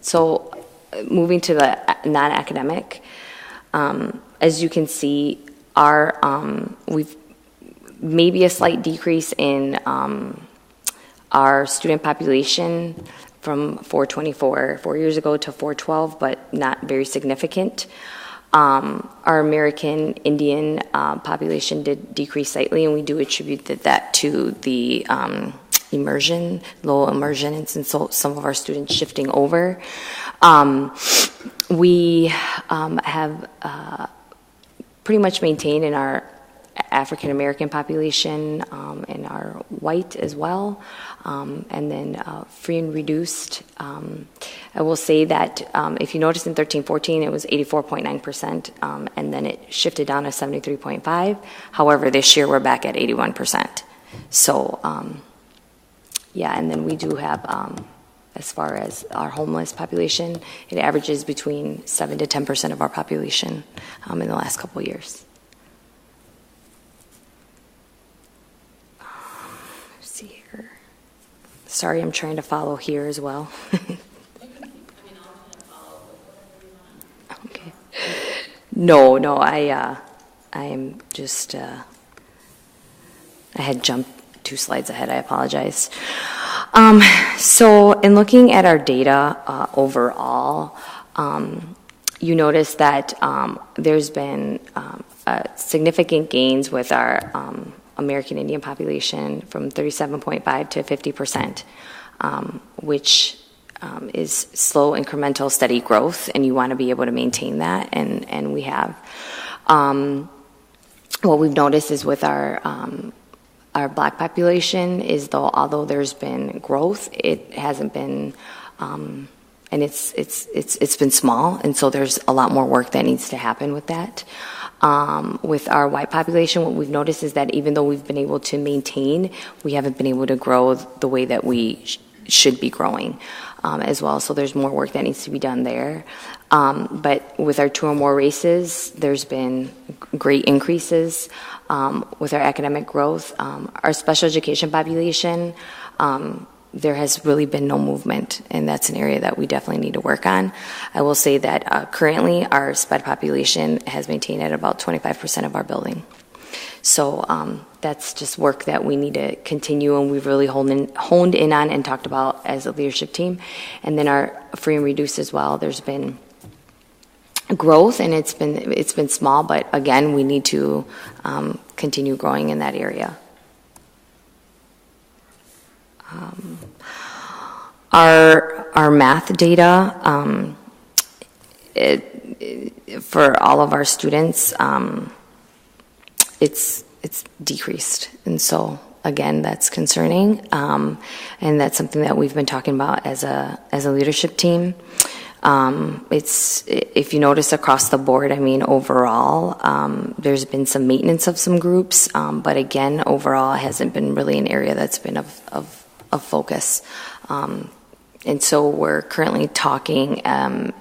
So moving to the non-academic, as you can see, we've maybe a slight decrease in our student population from 424 4 years ago to 412, but not very significant. Our American Indian population did decrease slightly, and we do attribute that to the immersion, low immersion, and since some of our students shifting over. We have pretty much maintained in our African American population and our white as well, and then free and reduced. I will say that if you notice in 13-14 it was 84.9%, and then it shifted down to 73.5%. However, this year we're back at 81%. So yeah, and then we do have, as far as our homeless population, it averages between 7 to 10% of our population in the last couple of years. Let's see here. Sorry, I'm trying to follow here as well. Okay. No, I'm just, I had jumped 2 slides ahead, I apologize. So in looking at our data overall, you notice that there's been significant gains with our American Indian population from 37.5 to 50%, which is slow, incremental, steady growth, and you want to be able to maintain that, and we have. What we've noticed is with our Black population is although there's been growth, it hasn't been, and it's been small, and so there's a lot more work that needs to happen with that. With our white population, what we've noticed is that even though we've been able to maintain, we haven't been able to grow the way that we should be growing as well. So there's more work that needs to be done there. But with our 2 or more races, there's been great increases with our academic growth. Our special education population, there has really been no movement, and that's an area that we definitely need to work on. I will say that currently our SPED population has maintained at about 25% of our building. So that's just work that we need to continue, and we've really honed in on and talked about as a leadership team. And then our free and reduced as well, there's been growth, and it's been small, but again, we need to continue growing in that area. Our math data for all of our students, it's decreased, and so again, that's concerning, and that's something that we've been talking about as a leadership team. If you notice across the board, I mean, overall, there's been some maintenance of some groups, but again, overall, it hasn't been really an area that's been of focus. And so we're currently talking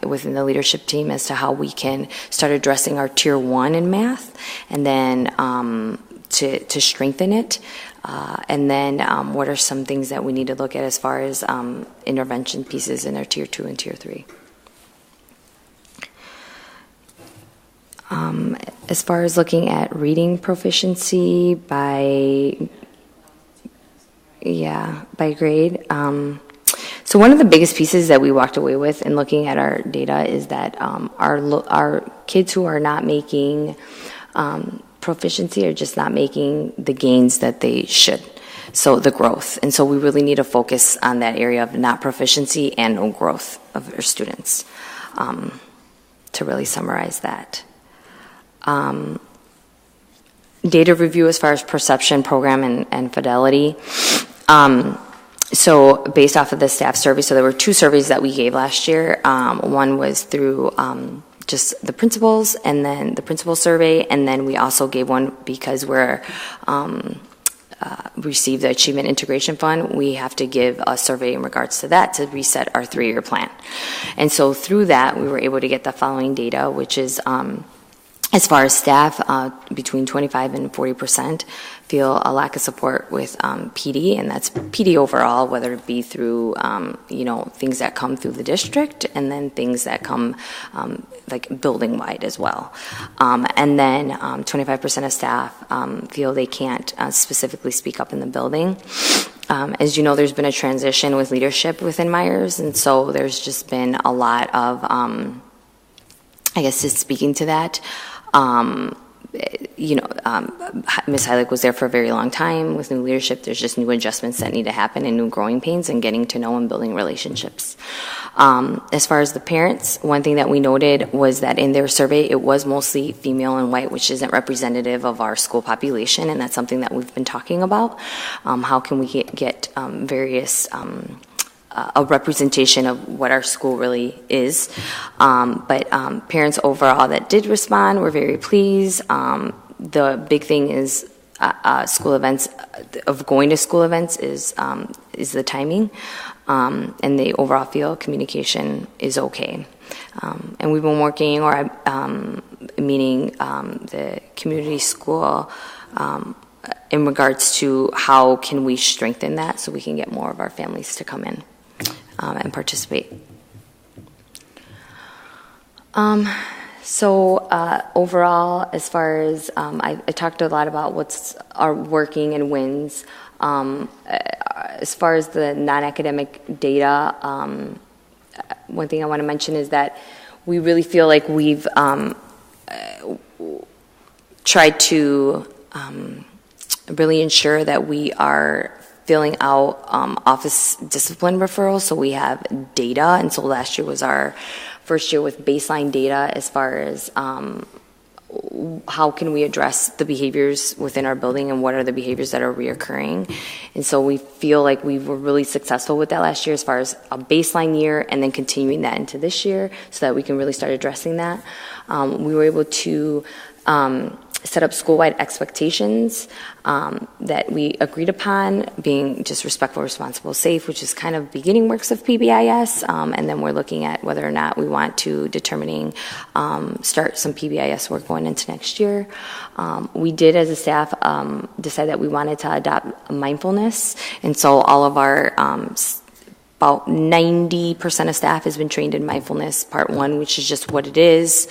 within the leadership team as to how we can start addressing our tier 1 in math, and then to strengthen it. And then what are some things that we need to look at as far as intervention pieces in our tier 2 and tier 3. As far as looking at reading proficiency by grade. So one of the biggest pieces that we walked away with in looking at our data is that our kids who are not making proficiency are just not making the gains that they should. So the growth. And so we really need to focus on that area of not proficiency and no growth of our students to really summarize that. Data review as far as perception, program, and fidelity. So based off of the staff survey, so there were 2 surveys that we gave last year. One was through just the principals, and then the principal survey, and then we also gave one because we're received the Achievement Integration Fund. We have to give a survey in regards to that to reset our 3-year plan. And so through that, we were able to get the following data, which is As far as staff, between 25 and 40% feel a lack of support with PD, and that's PD overall, whether it be through, things that come through the district and then things that come like building-wide as well. And then 25% of staff feel they can't specifically speak up in the building. As you know, there's been a transition with leadership within Myers, and so there's just been a lot of, just speaking to that. Ms. Heilig was there for a very long time. With new leadership, there's just new adjustments that need to happen and new growing pains and getting to know and building relationships. As far as the parents, one thing that we noted was that in their survey, it was mostly female and white, which isn't representative of our school population, and that's something that we've been talking about. How can we get various a representation of what our school really is. But parents overall that did respond were very pleased. The big thing is school events, of going to school events is the timing. And they overall feel communication is okay. And we've been working, meaning the community school, in regards to how can we strengthen that so we can get more of our families to come in and participate. Overall, as far as I talked a lot about what's our working and wins. As far as the non-academic data, one thing I want to mention is that we really feel like we've tried to really ensure that we are filling out office discipline referrals, so we have data. And so last year was our first year with baseline data as far as how can we address the behaviors within our building and what are the behaviors that are reoccurring. And so we feel like we were really successful with that last year as far as a baseline year and then continuing that into this year so that we can really start addressing that. We were able to set up school-wide expectations that we agreed upon, being just respectful, responsible, safe, which is kind of beginning works of PBIS, and then we're looking at whether or not we want to start some PBIS work going into next year. We did, as a staff, decide that we wanted to adopt mindfulness, and so all of our about 90% of staff has been trained in mindfulness part 1, which is just what it is,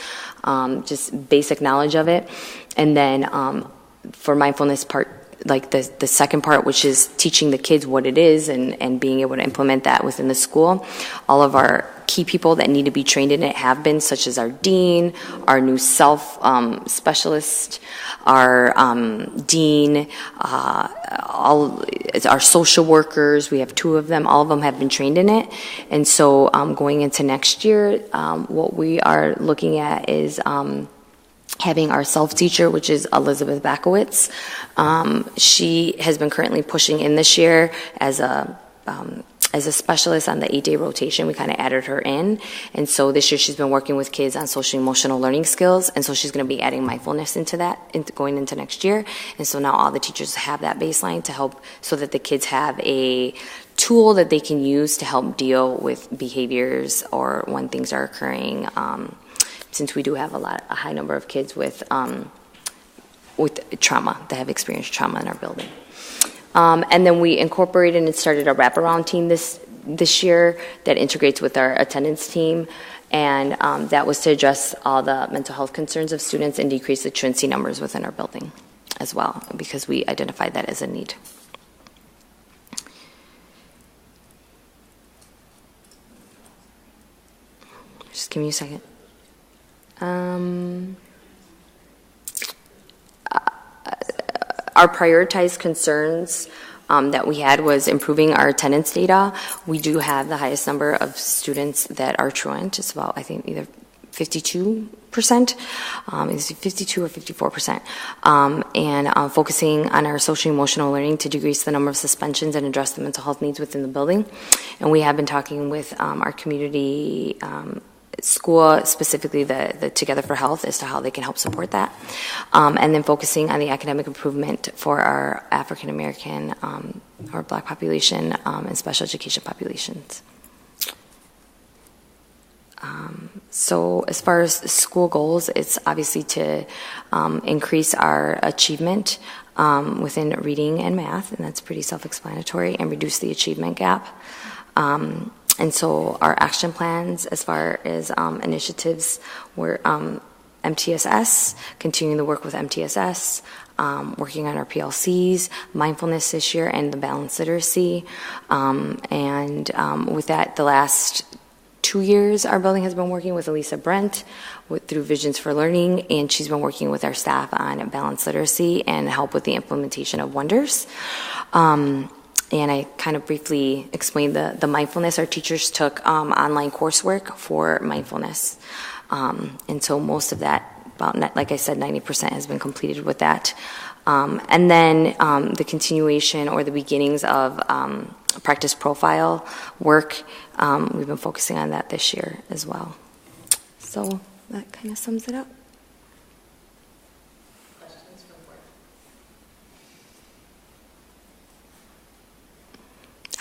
just basic knowledge of it. And then for mindfulness part, like the second part, which is teaching the kids what it is and being able to implement that within the school, all of our key people that need to be trained in it have been, such as our dean, our new self specialist, our dean, all our social workers. We have 2 of them. All of them have been trained in it. And so going into next year, what we are looking at is having our self-teacher, which is Elizabeth Bakowitz. She has been currently pushing in this year as a specialist on the 8-day rotation. We kind of added her in. And so this year she's been working with kids on social emotional learning skills. And so she's going to be adding mindfulness into that going into next year. And so now all the teachers have that baseline to help so that the kids have a tool that they can use to help deal with behaviors or when things are occurring. Since we do have a high number of kids with trauma, that have experienced trauma in our building. And then we incorporated and started a wraparound team this year that integrates with our attendance team. And that was to address all the mental health concerns of students and decrease the truancy numbers within our building as well, because we identified that as a need. Just give me a second. Our prioritized concerns that we had was improving our attendance data. We do have the highest number of students that are truant. It's about, I think, either 52%, is it 52 or 54%, and focusing on our social emotional learning to decrease the number of suspensions and address the mental health needs within the building. And we have been talking with our community school, specifically the Together for Health, as to how they can help support that. And then focusing on the academic improvement for our African American or Black population and special education populations. So as far as school goals, it's obviously to increase our achievement within reading and math, and that's pretty self-explanatory, and reduce the achievement gap. And so our action plans as far as initiatives were MTSS, continuing the work with MTSS, working on our PLCs, mindfulness this year, and the balanced literacy. With that, the last 2 years, our building has been working with Elisa Brent through Visions for Learning, and she's been working with our staff on balanced literacy and help with the implementation of Wonders. And I kind of briefly explained the mindfulness. Our teachers took online coursework for mindfulness. And so most of that, about, like I said, 90% has been completed with that. And then the continuation or the beginnings of practice profile work, we've been focusing on that this year as well. So that kind of sums it up.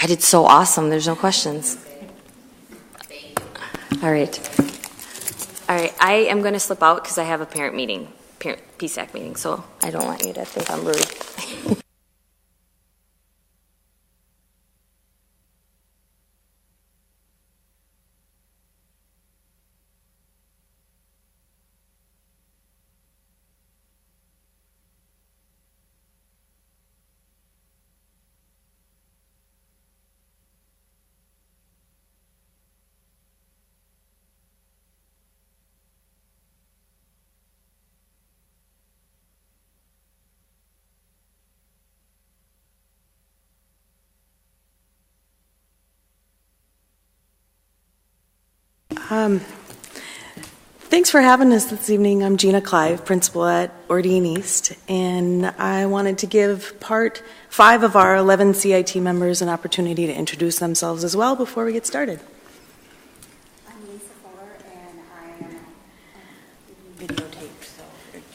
I did so awesome. There's no questions. All right. All right. I am going to slip out because I have a parent PSAC meeting, so I don't want you to think I'm rude. Thanks for having us this evening. I'm Gina Clive, principal at Ordine East, and I wanted to give part 5 of our 11 CIT members an opportunity to introduce themselves as well before we get started. I'm Lisa Fuller, and I am videotaped, so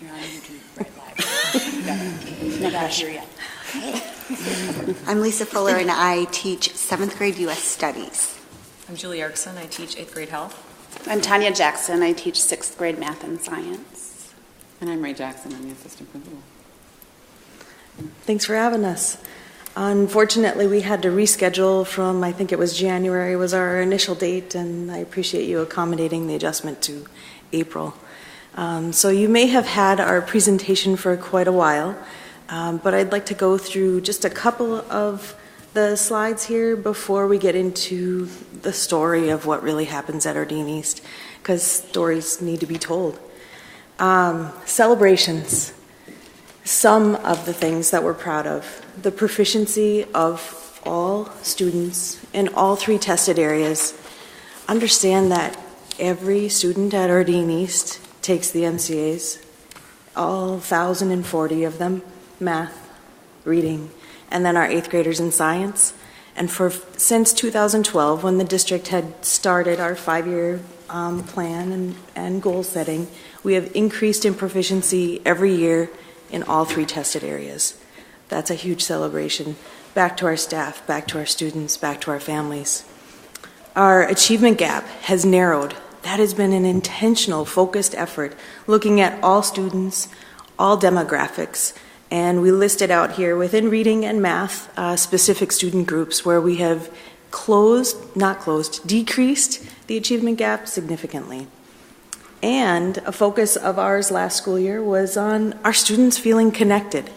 you're on YouTube right live. Not out here yet. I'm Lisa Fuller, and I teach 7th grade U.S. Studies. I'm Julie Erickson. I teach 8th grade health. I'm Tanya Jackson. I teach 6th grade math and science. And I'm Ray Jackson. I'm the assistant principal. Thanks for having us. Unfortunately, we had to reschedule from, I think it was January was our initial date, and I appreciate you accommodating the adjustment to April. So you may have had our presentation for quite a while, but I'd like to go through just a couple of the slides here before we get into the story of what really happens at Ordine East, because stories need to be told. Celebrations. Some of the things that we're proud of. The proficiency of all students in all 3 tested areas. Understand that every student at Ordine East takes the MCAs, all 1,040 of them, math, reading, and then our 8th graders in science. And since 2012, when the district had started our 5-year plan and goal setting, we have increased in proficiency every year in all 3 tested areas. That's a huge celebration. Back to our staff, back to our students, back to our families. Our achievement gap has narrowed. That has been an intentional, focused effort, looking at all students, all demographics. And we listed out here within reading and math specific student groups where we have decreased the achievement gap significantly. And a focus of ours last school year was on our students feeling connected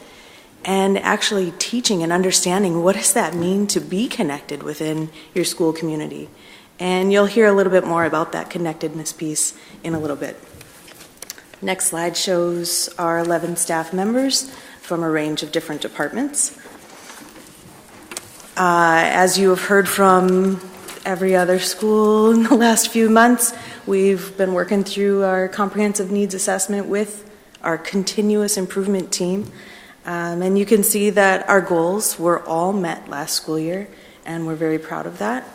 and actually teaching and understanding what does that mean to be connected within your school community. And you'll hear a little bit more about that connectedness piece in a little bit. Next slide shows our 11 staff members from a range of different departments. As you have heard from every other school in the last few months, we've been working through our comprehensive needs assessment with our continuous improvement team. And you can see that our goals were all met last school year, and we're very proud of that.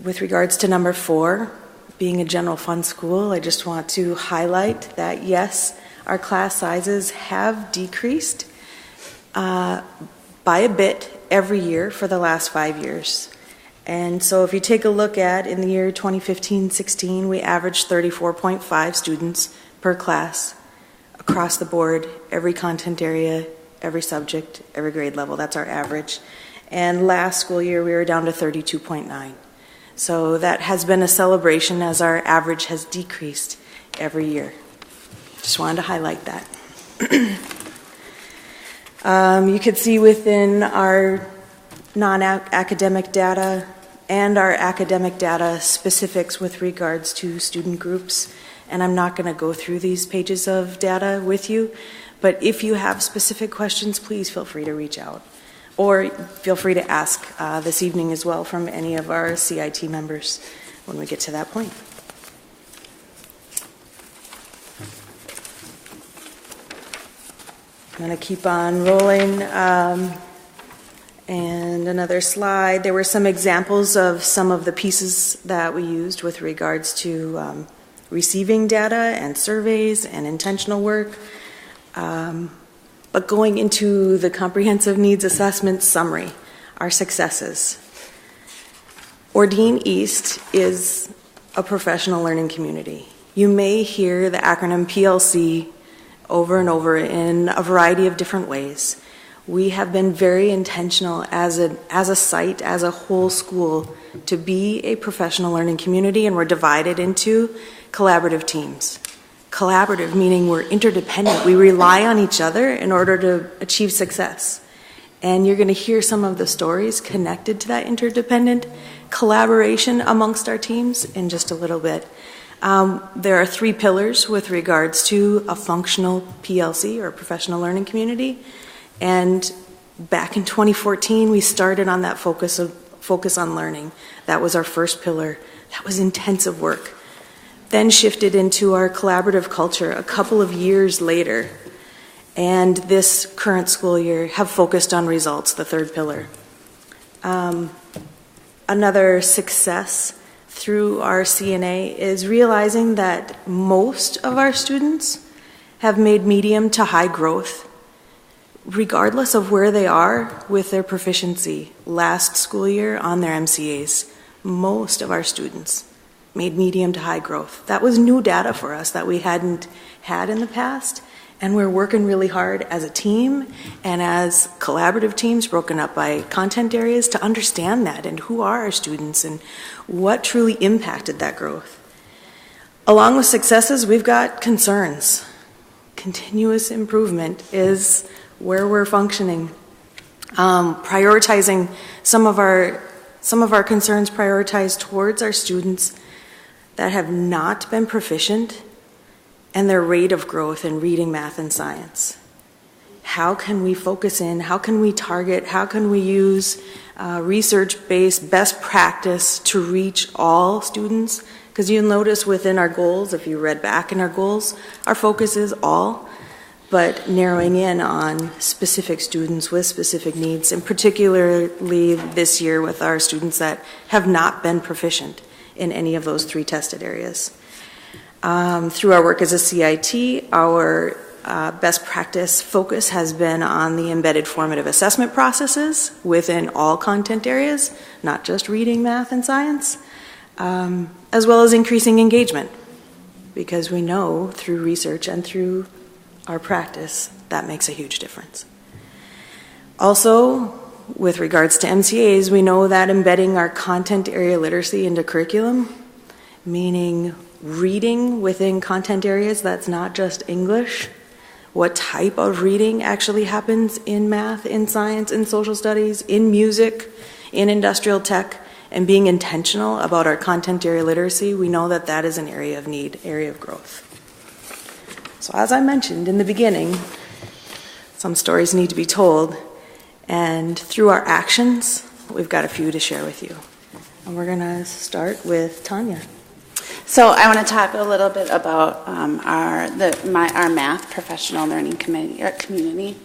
With regards to number 4, being a general fund school, I just want to highlight that yes, our class sizes have decreased by a bit every year for the last 5 years. And so if you take a look at, in the year 2015-16, we averaged 34.5 students per class across the board, every content area, every subject, every grade level. That's our average. And last school year, we were down to 32.9. So that has been a celebration as our average has decreased every year. Just wanted to highlight that. You could see within our non-academic data and our academic data specifics with regards to student groups. And I'm not going to go through these pages of data with you, but if you have specific questions, please feel free to reach out. Or feel free to ask this evening as well from any of our CIT members when we get to that point. I'm going to keep on rolling. And another slide. There were some examples of some of the pieces that we used with regards to receiving data and surveys and intentional work. But going into the comprehensive needs assessment summary, our successes. Ordine East is a professional learning community. You may hear the acronym PLC over and over in a variety of different ways. We have been very intentional as a site, as a whole school, to be a professional learning community, and we're divided into collaborative teams. Collaborative meaning we're interdependent. We rely on each other in order to achieve success. And you're going to hear some of the stories connected to that interdependent collaboration amongst our teams in just a little bit. There are 3 pillars with regards to a functional PLC, or professional learning community. And back in 2014, we started on that focus on learning. That was our first pillar. That was intensive work. Then shifted into our collaborative culture a couple of years later. And this current school year have focused on results, the 3rd pillar. Another success through our CNA is realizing that most of our students have made medium to high growth, regardless of where they are with their proficiency. Last school year on their MCAs, most of our students made medium to high growth. That was new data for us that we hadn't had in the past, and we're working really hard as a team and as collaborative teams broken up by content areas to understand that and who are our students and what truly impacted that growth. Along with successes, we've got concerns. Continuous improvement is where we're functioning. Prioritizing some of our concerns prioritized towards our students that have not been proficient and their rate of growth in reading, math, and science. How can we focus in? How can we target? How can we use research-based best practice to reach all students? Because you'll notice within our goals, if you read back in our goals, our focus is all, but narrowing in on specific students with specific needs, and particularly this year with our students that have not been proficient in any of those 3 tested areas. Through our work as a CIT, our best practice focus has been on the embedded formative assessment processes within all content areas, not just reading, math, and science, as well as increasing engagement, because we know through research and through our practice that makes a huge difference. Also, with regards to MCAs, we know that embedding our content area literacy into curriculum, meaning reading within content areas that's not just English, what type of reading actually happens in math, in science, in social studies, in music, in industrial tech, and being intentional about our content area literacy, we know that that is an area of need, area of growth. So as I mentioned in the beginning, some stories need to be told, and through our actions, we've got a few to share with you. And we're going to start with Tanya. So I want to talk a little bit about our math professional learning community.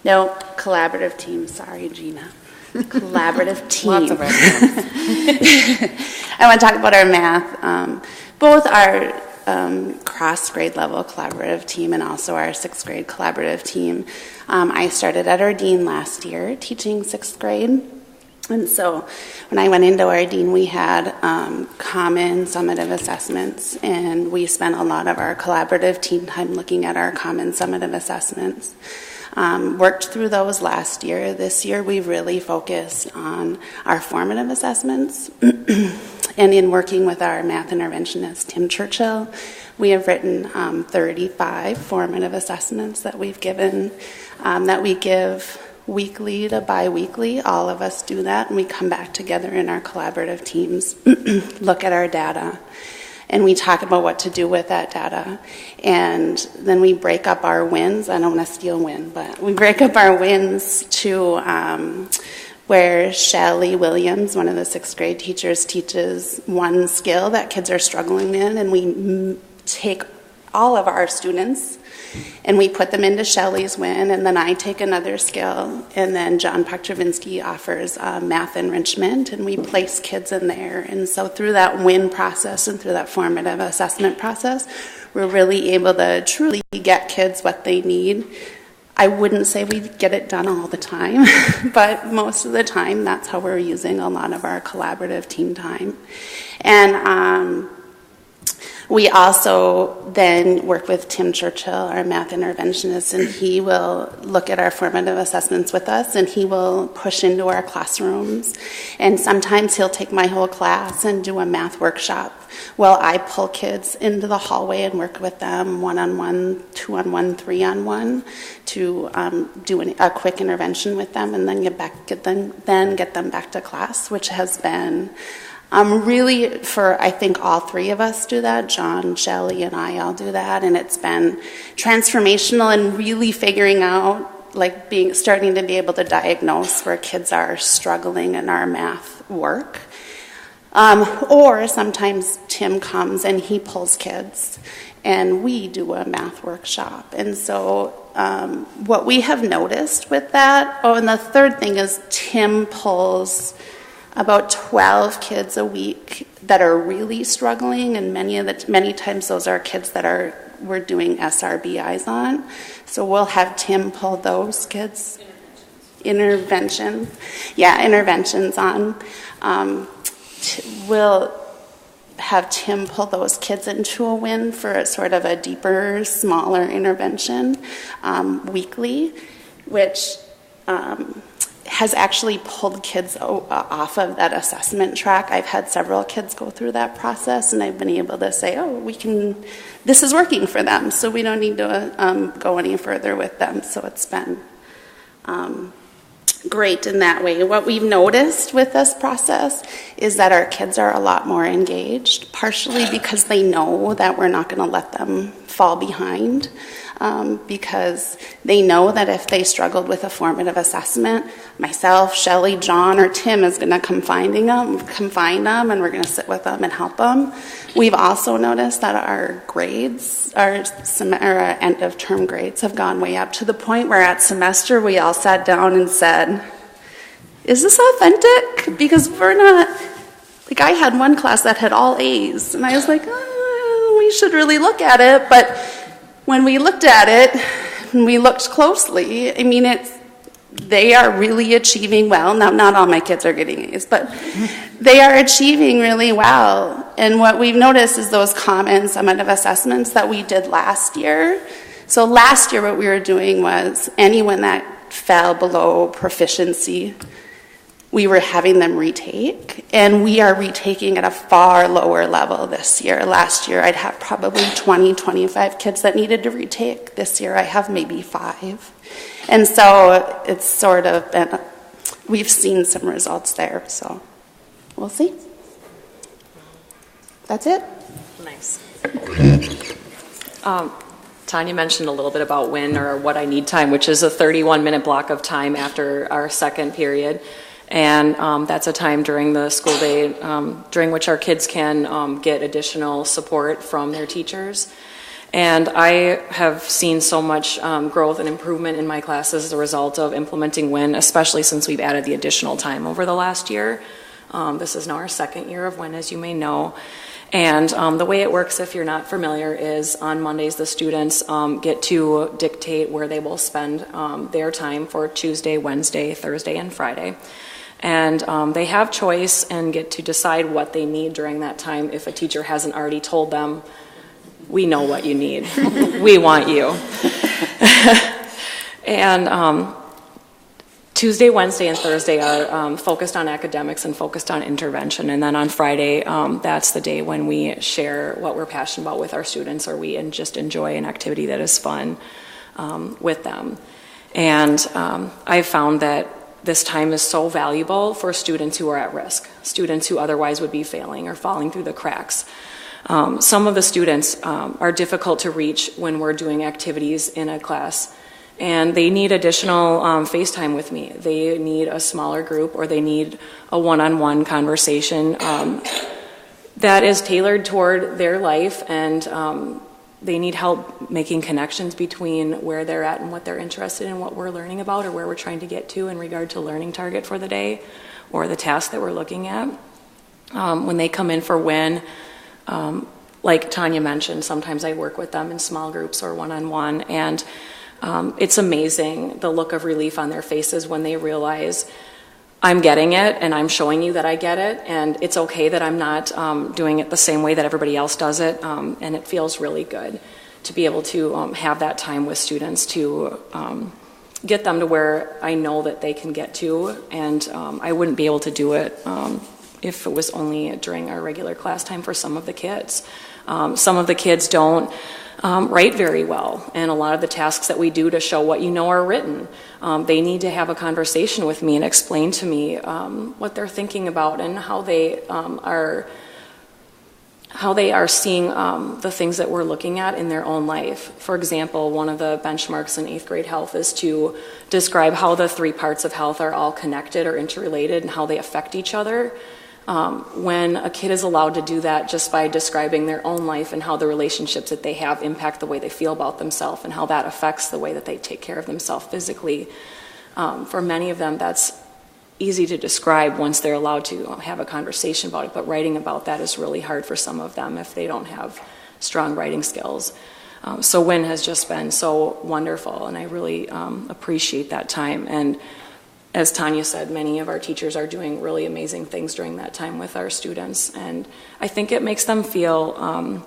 No, collaborative team. Sorry, Gina. Collaborative team. Lots of I want to talk about our math, both our cross-grade level collaborative team and also our 6th grade collaborative team. I started at Ordine last year teaching 6th grade. And so when I went into our dean, we had common summative assessments, and we spent a lot of our collaborative team time looking at our common summative assessments. Worked through those last year. This year we've really focused on our formative assessments. And in working with our math interventionist, Tim Churchill, we have written 35 formative assessments that we've given, that we give weekly to bi-weekly. All of us do that, and we come back together in our collaborative teams, look at our data, and we talk about what to do with that data. And then we break up our wins. I don't want to steal win, but we break up our wins to where Shelley Williams, one of the 6th grade teachers, teaches one skill that kids are struggling in, and we take all of our students and we put them into Shelley's win, and then I take another skill, and then John Poktrovinsky offers math enrichment, and we place kids in there. And so through that win process and through that formative assessment process, we're really able to truly get kids what they need. I wouldn't say we get it done all the time, but most of the time that's how we're using a lot of our collaborative team time. And we also then work with Tim Churchill, our math interventionist, and he will look at our formative assessments with us, and he will push into our classrooms. And sometimes he'll take my whole class and do a math workshop. Well, I pull kids into the hallway and work with them 1-on-1, 2-on-1, 3-on-1 to do a quick intervention with them, and then get them back to class, which has been really, for I think all three of us do that. John, Shelley, and I all do that, and it's been transformational and really figuring out, starting to be able to diagnose where kids are struggling in our math work. Or sometimes Tim comes and he pulls kids, and we do a math workshop. And so what we have noticed with that, and the third thing is Tim pulls about 12 kids a week that are really struggling, and many times those are kids that we're doing SRBIs on. So we'll have Tim pull those kids. Interventions on. We'll have Tim pull those kids into a win for a sort of a deeper, smaller intervention weekly, which has actually pulled kids off of that assessment track. I've had several kids go through that process, and I've been able to say, this is working for them, so we don't need to go any further with them. So it's been great in that way. What we've noticed with this process is that our kids are a lot more engaged, partially because they know that we're not going to let them fall behind, because they know that if they struggled with a formative assessment, myself, Shelley, John, or Tim is going to come find them, and we're going to sit with them and help them. We've also noticed that our grades, our end of term grades, have gone way up to the point where at semester we all sat down and said, is this authentic? Because we're not, I had one class that had all A's, and I was like, we should really look at it. But when we looked at it, and we looked closely, they are really achieving well. Now, not all my kids are getting A's, but they are achieving really well. And what we've noticed is those common summative assessments that we did last year. So last year what we were doing was anyone that fell below proficiency, we were having them retake, and we are retaking at a far lower level this year. Last year I'd have probably 20, 25 kids that needed to retake. This year I have maybe 5. And so it's sort of been, we've seen some results there, so we'll see. That's it. Nice. Tanya mentioned a little bit about when or what I need time, which is a 31-minute block of time after our second period. And that's a time during the school day during which our kids can get additional support from their teachers. And I have seen so much growth and improvement in my classes as a result of implementing WIN, especially since we've added the additional time over the last year. This is now our second year of WIN, as you may know. And the way it works, if you're not familiar, is on Mondays the students get to dictate where they will spend their time for Tuesday, Wednesday, Thursday, and Friday. And they have choice and get to decide what they need during that time if a teacher hasn't already told them, we know what you need. We want you. And Tuesday, Wednesday, and Thursday are focused on academics and focused on intervention. And then on Friday, that's the day when we share what we're passionate about with our students, or we just enjoy an activity that is fun with them. And I've found that this time is so valuable for students who are at risk, students who otherwise would be failing or falling through the cracks. Some of the students are difficult to reach when we're doing activities in a class, and they need additional face time with me. They need a smaller group, or they need a one-on-one conversation that is tailored toward their life, and they need help making connections between where they're at and what they're interested in, what we're learning about, or where we're trying to get to in regard to learning target for the day or the task that we're looking at. When they come in for WIN, like Tanya mentioned, sometimes I work with them in small groups or one-on-one, and it's amazing the look of relief on their faces when they realize I'm getting it and I'm showing you that I get it, and it's okay that I'm not doing it the same way that everybody else does it, and it feels really good to be able to have that time with students to get them to where I know that they can get to, and I wouldn't be able to do it if it was only during our regular class time for some of the kids. Some of the kids don't write very well, and a lot of the tasks that we do to show what you know are written, they need to have a conversation with me and explain to me what they're thinking about and how they are seeing the things that we're looking at in their own life. For example, one of the benchmarks in 8th grade health is to describe how the 3 parts of health are all connected or interrelated and how they affect each other. When a kid is allowed to do that just by describing their own life and how the relationships that they have impact the way they feel about themselves and how that affects the way that they take care of themselves physically, for many of them that's easy to describe once they're allowed to have a conversation about it, but writing about that is really hard for some of them if they don't have strong writing skills. So WIN has just been so wonderful, and I really appreciate that time. And as Tanya said, many of our teachers are doing really amazing things during that time with our students, and I think it makes them feel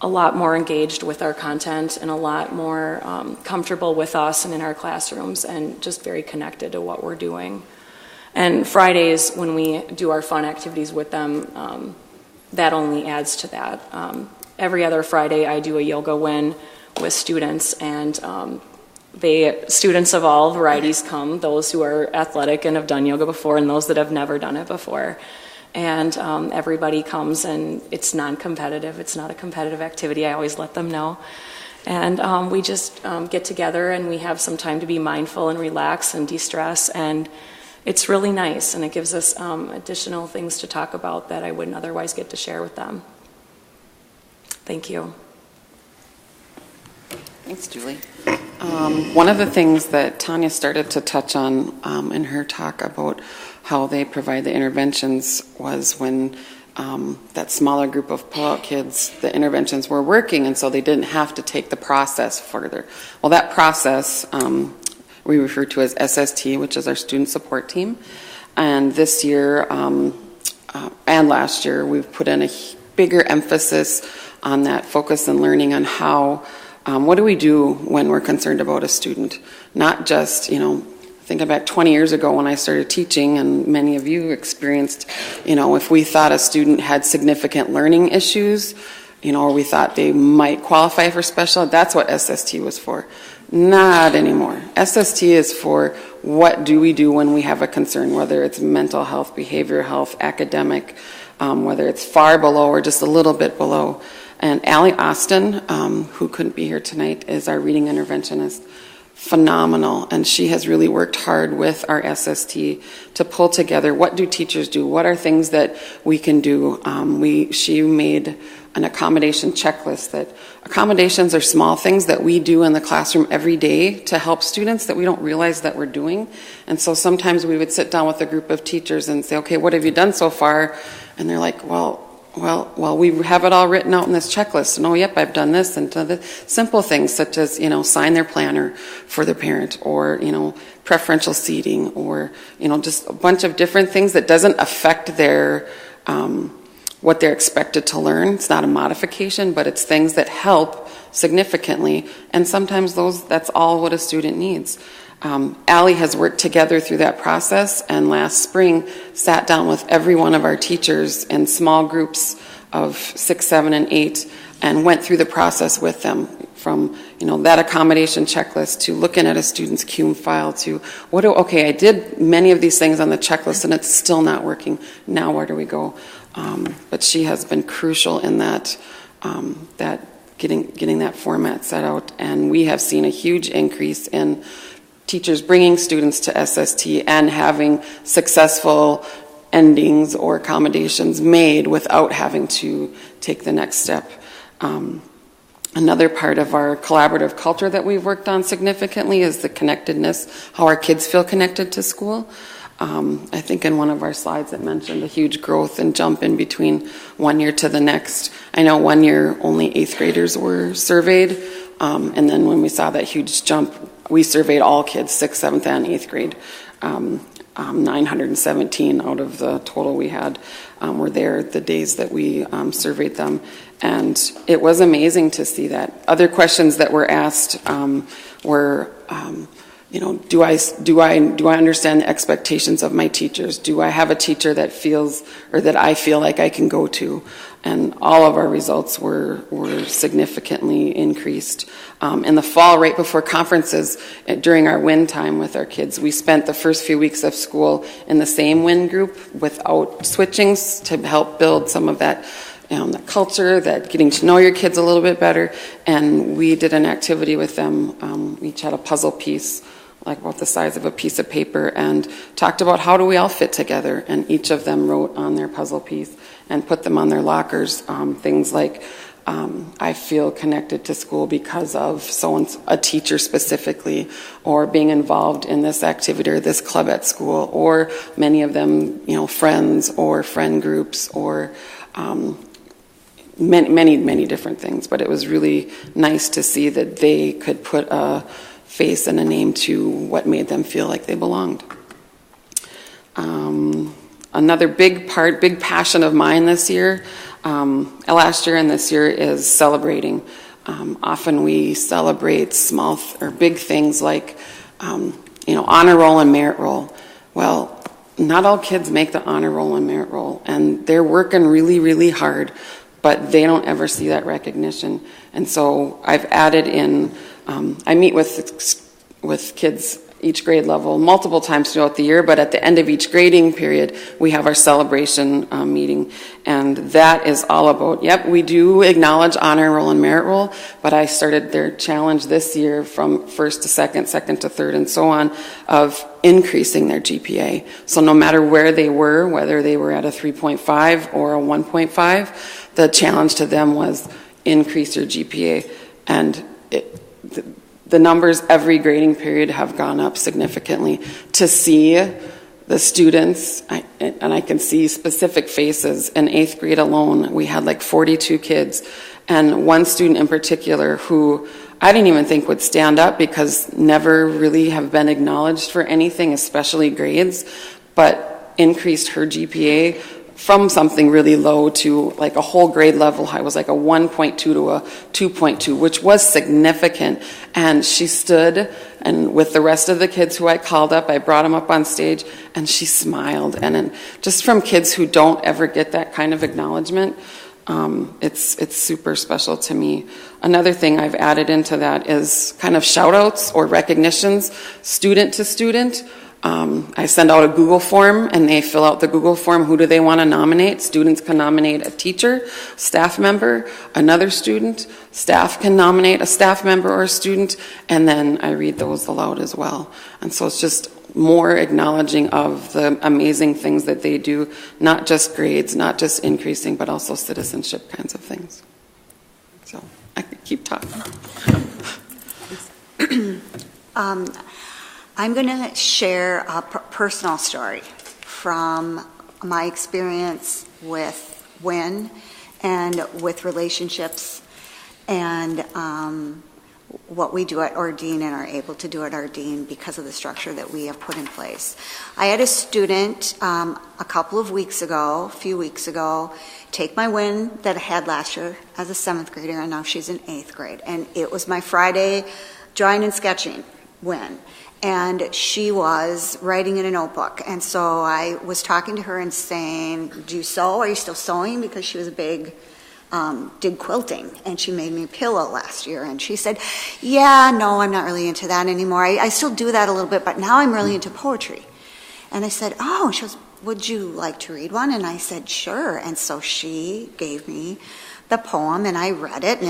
a lot more engaged with our content and a lot more comfortable with us and in our classrooms, and just very connected to what we're doing. And Fridays, when we do our fun activities with them, that only adds to that. Every other Friday, I do a yoga WIN with students, and students of all varieties come, those who are athletic and have done yoga before and those that have never done it before. And everybody comes, and it's non-competitive. It's not a competitive activity. I always let them know. And we just get together, and we have some time to be mindful and relax and de-stress, and it's really nice, and it gives us additional things to talk about that I wouldn't otherwise get to share with them. Thank you. Thanks, Julie. One of the things that Tanya started to touch on in her talk about how they provide the interventions was when that smaller group of pull-out kids, the interventions were working, and so they didn't have to take the process further. Well, that process we refer to as SST, which is our student support team. And this year and last year, we've put in a bigger emphasis on that focus and learning on how, what do we do when we're concerned about a student? Not just, thinking back 20 years ago when I started teaching, and many of you experienced, if we thought a student had significant learning issues, or we thought they might qualify for special, that's what SST was for. Not anymore. SST is for what do we do when we have a concern, whether it's mental health, behavioral health, academic, whether it's far below or just a little bit below. And Allie Austin, who couldn't be here tonight, is our reading interventionist. Phenomenal, and she has really worked hard with our SST to pull together what do teachers do, what are things that we can do. She made an accommodation checklist. That accommodations are small things that we do in the classroom every day to help students that we don't realize that we're doing. And so sometimes we would sit down with a group of teachers and say, okay, what have you done so far? And they're like, well, well, we have it all written out in this checklist, and oh, yep, I've done this, and the simple things such as, sign their planner for their parent, or, preferential seating, or, just a bunch of different things that doesn't affect their, what they're expected to learn. It's not a modification, but it's things that help significantly, and sometimes that's all what a student needs. Allie has worked together through that process, and last spring sat down with every one of our teachers in small groups of 6, 7, and 8, and went through the process with them, from that accommodation checklist to looking at a student's CUME file to I did many of these things on the checklist and it's still not working. Now where do we go? But she has been crucial in that getting that format set out, and we have seen a huge increase in teachers bringing students to SST and having successful endings or accommodations made without having to take the next step. Another part of our collaborative culture that we've worked on significantly is the connectedness, how our kids feel connected to school. I think in one of our slides it mentioned a huge growth and jump in between one year to the next. I know one year only 8th graders were surveyed, and then when we saw that huge jump, we surveyed all kids, 6th, 7th, and 8th grade. 917 out of the total we had were there the days that we surveyed them. And it was amazing to see that. Other questions that were asked were, do I understand the expectations of my teachers? Do I have a teacher that feels, or that I feel like I can go to? And all of our results were significantly increased. In the fall, right before conferences, during our WIN time with our kids, we spent the first few weeks of school in the same WIN group without switchings to help build some of that the culture, that getting to know your kids a little bit better. And we did an activity with them. We each had a puzzle piece, like about the size of a piece of paper, and talked about how do we all fit together. And each of them wrote on their puzzle piece and put them on their lockers, things like, I feel connected to school because of a teacher specifically, or being involved in this activity or this club at school, or many of them, friends or friend groups, or many different things. But it was really nice to see that they could put a face and a name to what made them feel like they belonged. Another big passion of mine this year, last year and this year, is celebrating. Often we celebrate small or big things like, honor roll and merit roll. Well, not all kids make the honor roll and merit roll, and they're working really, really hard, but they don't ever see that recognition. And so I've added in, I meet with kids each grade level multiple times throughout the year, but at the end of each grading period, we have our celebration meeting. And that is all about, we do acknowledge honor roll and merit roll, but I started their challenge this year from first to second, second to third, and so on, of increasing their GPA. So no matter where they were, whether they were at a 3.5 or a 1.5, the challenge to them was increase your GPA. And the numbers every grading period have gone up significantly. To see the students, and I can see specific faces. In 8th grade alone, we had like 42 kids, and one student in particular who I didn't even think would stand up because never really have been acknowledged for anything, especially grades, but increased her GPA from something really low to like a whole grade level high. It was like a 1.2 to a 2.2, which was significant. And she stood, and with the rest of the kids who I called up, I brought them up on stage, and she smiled. And just from kids who don't ever get that kind of acknowledgement, it's super special to me. Another thing I've added into that is kind of shout outs or recognitions, student to student. I send out a Google form, and they fill out the Google form. Who do they want to nominate? Students can nominate a teacher, staff member, another student. Staff can nominate a staff member or a student, and then I read those aloud as well. And so it's just more acknowledging of the amazing things that they do, not just grades, not just increasing, but also citizenship kinds of things. So I could keep talking. I'm going to share a personal story from my experience with when and with relationships and what we do at Ordine and are able to do at Ordine because of the structure that we have put in place. I had a student a few weeks ago, take my win that I had last year as a 7th grader, and now she's in 8th grade. And it was my Friday drawing and sketching win. And she was writing in a notebook. And so I was talking to her and saying, do you sew? Are you still sewing? Because she was a big did quilting, and she made me a pillow last year, and she said, yeah, no, I'm not really into that anymore. I still do that a little bit, but now I'm really into poetry. And I said, oh, she goes, would you like to read one? And I said, sure. And so she gave me the poem, and I read it, and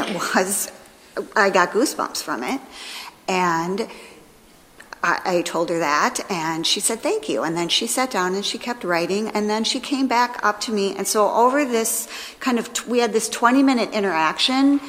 I got goosebumps from it. And I told her that, and she said, thank you. And then she sat down and she kept writing, and then she came back up to me. And so over this we had this 20-minute interaction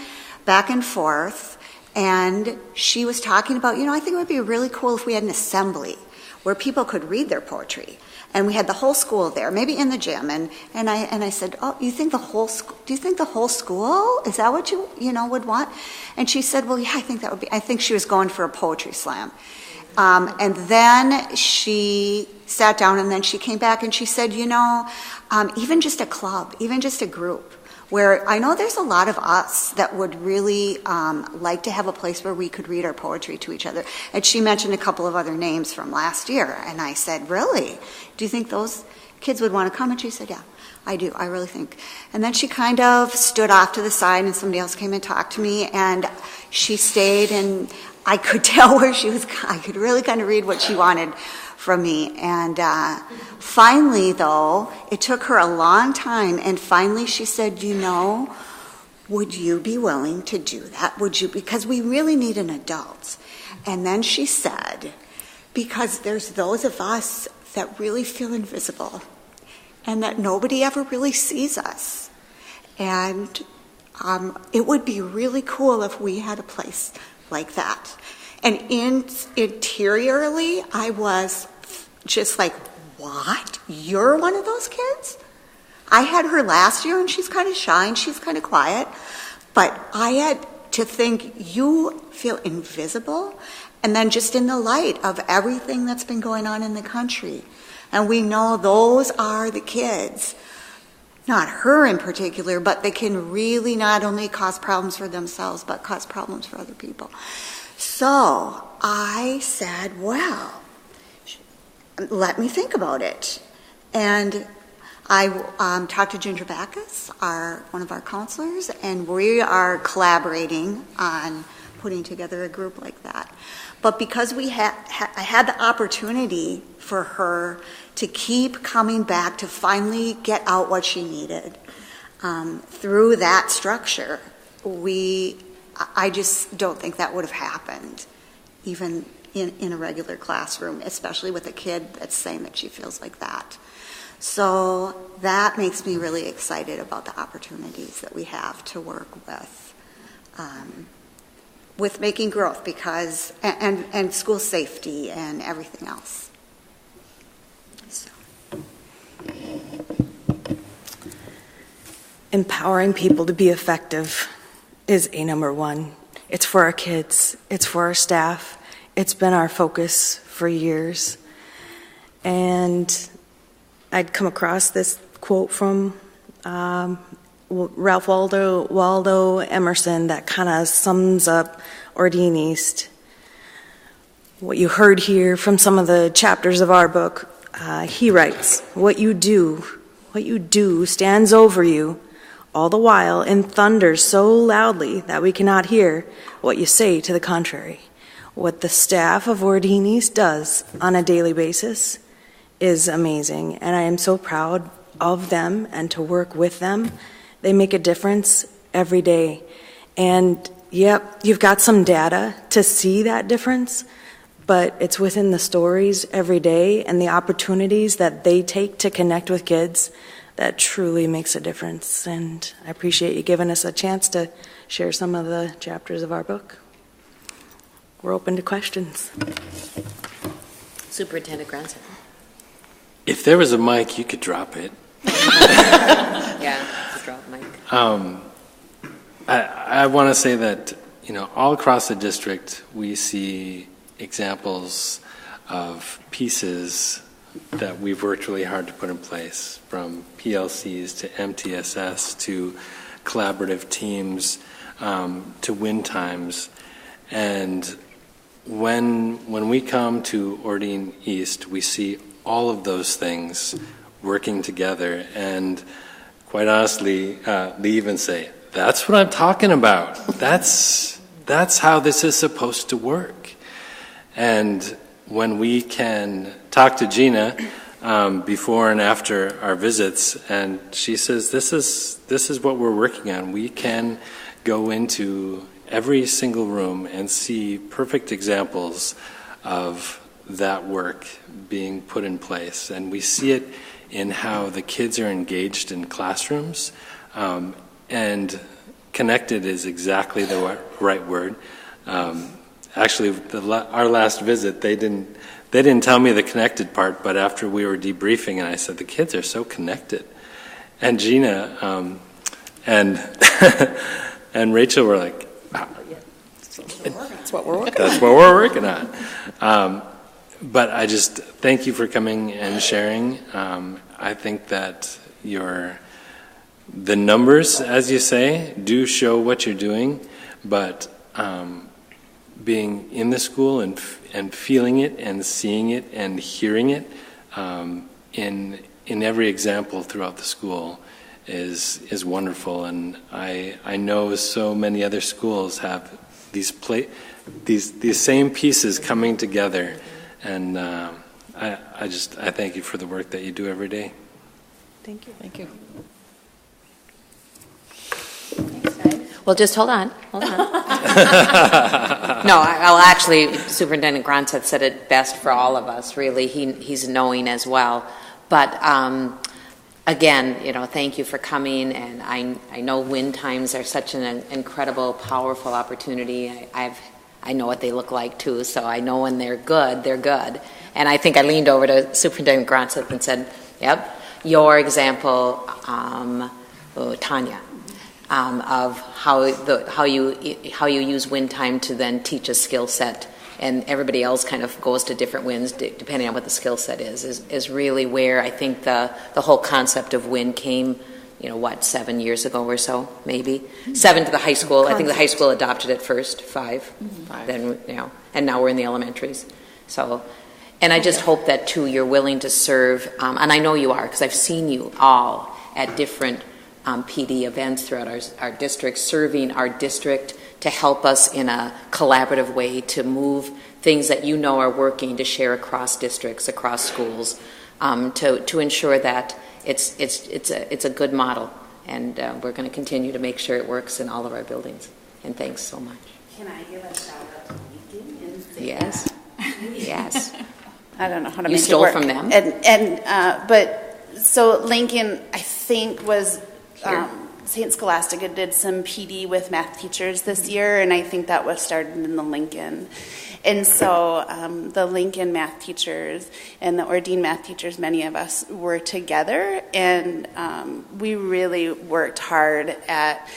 back and forth, and she was talking about, I think it would be really cool if we had an assembly where people could read their poetry. And we had the whole school there, maybe in the gym. And I said, oh, do you think the whole school? Is that what you would want? And she said, well, yeah, I think she was going for a poetry slam. And then she sat down, and then she came back and she said, even just a club, even just a group, where I know there's a lot of us that would really like to have a place where we could read our poetry to each other. And she mentioned a couple of other names from last year. And I said, really? Do you think those kids would want to come? And she said, yeah, I do. I really think. And then she kind of stood off to the side, and somebody else came and talked to me, and she stayed, and I could tell where she was. I could really kind of read what she wanted from me. And finally, though, it took her a long time. And finally she said, would you be willing to do that? Would you? Because we really need an adult. And then she said, because there's those of us that really feel invisible and that nobody ever really sees us. And it would be really cool if we had a place like that. And interiorly, I was just like, what? You're one of those kids? I had her last year, and she's kind of shy and she's kind of quiet. But I had to think, you feel invisible? And then just in the light of everything that's been going on in the country. And we know those are the kids, not her in particular, but they can really not only cause problems for themselves, but cause problems for other people. So I said, well, let me think about it. And I talked to Ginger Backus, one of our counselors, and we are collaborating on putting together a group like that. But because I had the opportunity for her to keep coming back to finally get out what she needed through that structure, I just don't think that would have happened even in a regular classroom, especially with a kid that's saying that she feels like that. So that makes me really excited about the opportunities that we have to work with making growth, because and school safety and everything else. So. Empowering people to be effective is number one. It's for our kids. It's for our staff. It's been our focus for years. And I'd come across this quote from Ralph Waldo Emerson that kind of sums up Ordine East. What you heard here from some of the chapters of our book, he writes, what you do stands over you all the while and thunders so loudly that we cannot hear what you say to the contrary. What the staff of Ordine East does on a daily basis is amazing, and I am so proud of them and to work with them. They make a difference every day. And yep, you've got some data to see that difference, but it's within the stories every day and the opportunities that they take to connect with kids that truly makes a difference. And I appreciate you giving us a chance to share some of the chapters of our book. We're open to questions. Superintendent Granson. If there was a mic, you could drop it. Yeah. drop, Mike. I want to say that, all across the district, we see examples of pieces that we've worked really hard to put in place, from PLCs to MTSS to collaborative teams to win times. And when we come to Ordine East, we see all of those things working together. And quite honestly, they even say, that's what I'm talking about. That's how this is supposed to work. And when we can talk to Gina before and after our visits, and she says, this is what we're working on. We can go into every single room and see perfect examples of that work being put in place. And we see it in how the kids are engaged in classrooms. And connected is exactly the right word. Actually, our last visit, they didn't tell me the connected part, but after we were debriefing, and I said, the kids are so connected. And Gina and and Rachel were like, That's what we're working on. That's what we're working on. But I just thank you for coming and sharing. I think that the numbers, as you say, do show what you're doing, but being in the school and feeling it and seeing it and hearing it in every example throughout the school is wonderful. And I know so many other schools have these same pieces coming together, and I thank you for the work that you do every day. Thank you. Thank you. Well, just hold on. No, I'll actually, Superintendent Grant said it best for all of us, really. He's knowing as well. But again, thank you for coming. And I know win times are such an incredible, powerful opportunity. I know what they look like too, so I know when they're good, they're good. And I think I leaned over to Superintendent Grant and said, yep, your example, Tanya. Of how you use win time to then teach a skill set, and everybody else kind of goes to different wins depending on what the skill set is really where I think the whole concept of win came, 7 years ago or so, maybe 7 to the high school. I think the high school adopted it first, 5, then and now we're in the elementaries. So, and I just hope that too you're willing to serve, and I know you are because I've seen you all at different PD events throughout our district, serving our district to help us in a collaborative way to move things that are working to share across districts, across schools, to ensure that it's a good model, and we're going to continue to make sure it works in all of our buildings. And thanks so much. Can I give a shout out to Lincoln and say Yes. Yes. I don't know how to You make stole it work. from them? But so Lincoln, I think, was St. Scholastica did some PD with math teachers this year, and I think that was started in the Lincoln. And so the Lincoln math teachers and the Ordine math teachers, many of us were together, and we really worked hard at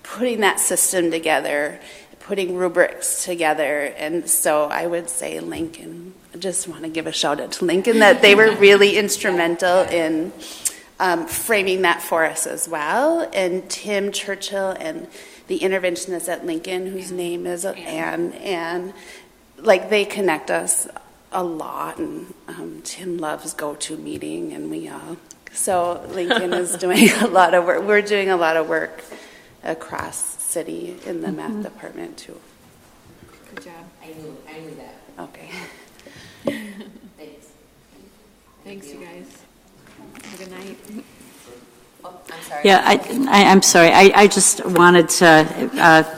putting that system together, putting rubrics together. And so I would say Lincoln, I just want to give a shout out to Lincoln that they were really instrumental in framing that for us as well. And Tim Churchill and the interventionist at Lincoln, whose name is Anne, and they connect us a lot. And Tim loves GoToMeeting, and we all. So Lincoln is doing a lot of work. We're doing a lot of work across city in the math department too. Good job. I knew that. Okay. Thanks. Thanks, you guys. Have a good night. Oh, I'm sorry. Yeah, I'm sorry. I just wanted to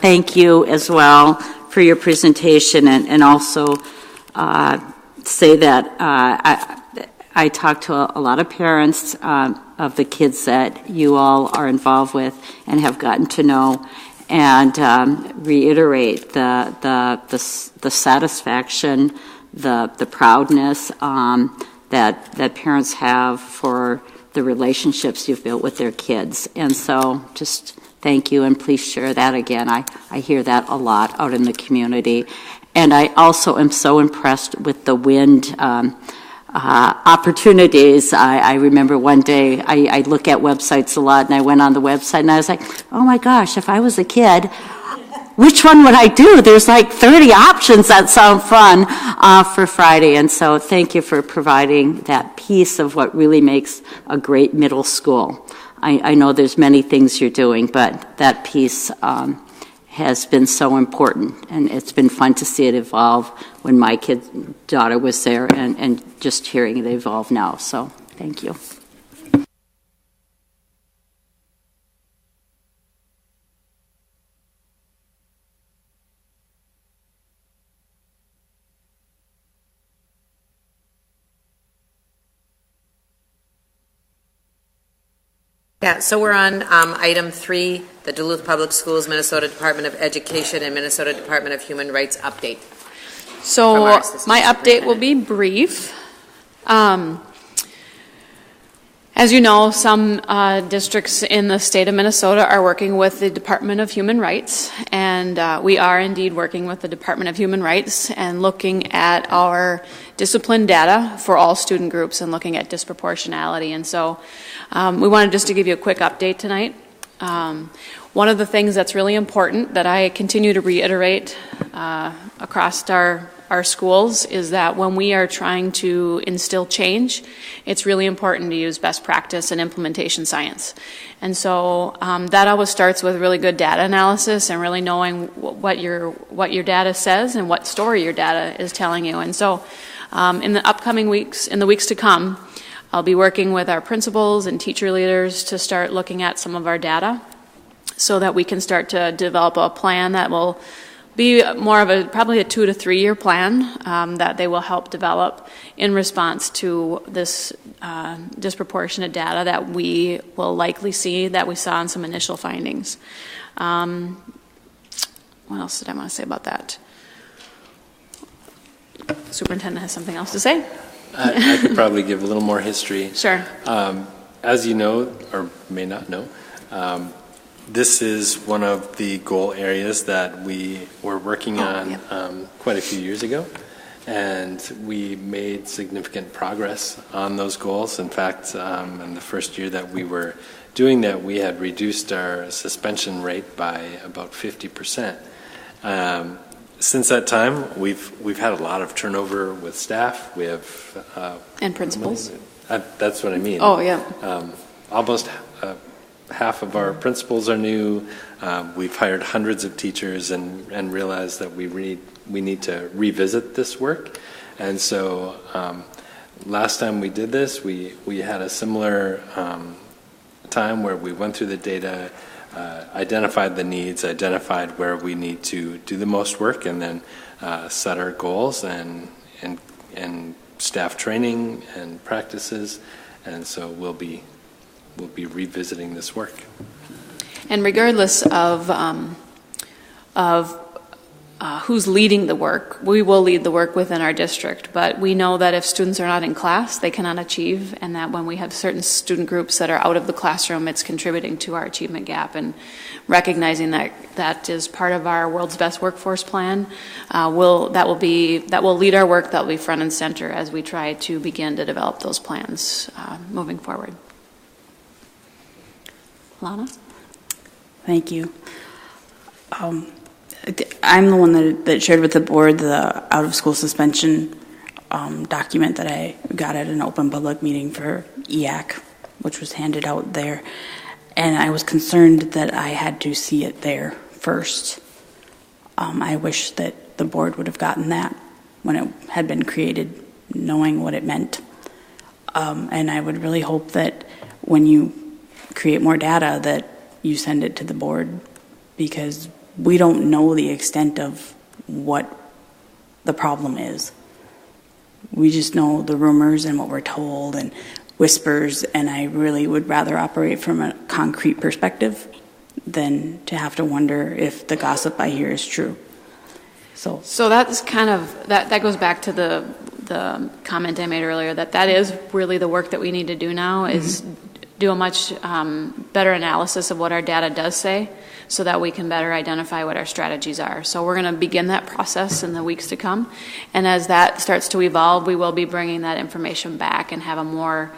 thank you as well for your presentation, and also say that I talked to a lot of parents of the kids that you all are involved with and have gotten to know, and reiterate the satisfaction, the proudness that parents have for the relationships you've built with their kids. And so just thank you, and please share that again. I hear that a lot out in the community. And I also am so impressed with the wind opportunities. I remember one day, I look at websites a lot, and I went on the website and I was like, oh my gosh, if I was a kid, which one would I do? There's like 30 options that sound fun for Friday. And so thank you for providing that piece of what really makes a great middle school. I know there's many things you're doing, but that piece has been so important, and it's been fun to see it evolve when my daughter was there, and just hearing it evolve now. So thank you. Yeah, so we're on item 3, the Duluth Public Schools, Minnesota Department of Education, and Minnesota Department of Human Rights update. So my update will be brief. As you know, some districts in the state of Minnesota are working with the Department of Human Rights, and we are indeed working with the Department of Human Rights and looking at our discipline data for all student groups and looking at disproportionality. And so we wanted just to give you a quick update tonight. One of the things that's really important that I continue to reiterate across our schools is that when we are trying to instill change, it's really important to use best practice and implementation science. And so that always starts with really good data analysis and really knowing what your data says and what story your data is telling you. And so in the upcoming weeks, in the weeks to come, I'll be working with our principals and teacher leaders to start looking at some of our data so that we can start to develop a plan that will be more of probably a 2 to 3 year plan that they will help develop in response to this disproportionate data that we will likely see, that we saw in some initial findings. What else did I want to say about that? Superintendent has something else to say? I could probably give a little more history. Sure. As you know, or may not know, this is one of the goal areas that we were working on quite a few years ago, and we made significant progress on those goals. In fact, in the first year that we were doing that, we had reduced our suspension rate by about 50%. Since that time, we've had a lot of turnover with staff. We have and principals. That's what I mean. Oh yeah. Almost half of our principals are new. We've hired hundreds of teachers and realized that we need to revisit this work. And so last time we did this, we had a similar time where we went through the data, identified the needs, identified where we need to do the most work, and then set our goals and staff training and practices. And so we'll be revisiting this work. And regardless of who's leading the work, we will lead the work within our district. But we know that if students are not in class, they cannot achieve, and that when we have certain student groups that are out of the classroom, it's contributing to our achievement gap. And recognizing that is part of our World's Best Workforce Plan, that will lead our work. That will be front and center as we try to begin to develop those plans moving forward. Lana? Thank you. I'm the one that shared with the board the out-of-school suspension document that I got at an open public meeting for EAC, which was handed out there. And I was concerned that I had to see it there first. I wish that the board would have gotten that when it had been created, knowing what it meant. And I would really hope that when you create more data that you send it to the board, because we don't know the extent of what the problem is. We just know the rumors and what we're told and whispers, and I really would rather operate from a concrete perspective than to have to wonder if the gossip I hear is true. So that's kind of, that goes back to the comment I made earlier, that is really the work that we need to do now, is do a much better analysis of what our data does say, so that we can better identify what our strategies are. So we're going to begin that process in the weeks to come. And as that starts to evolve, we will be bringing that information back and have a more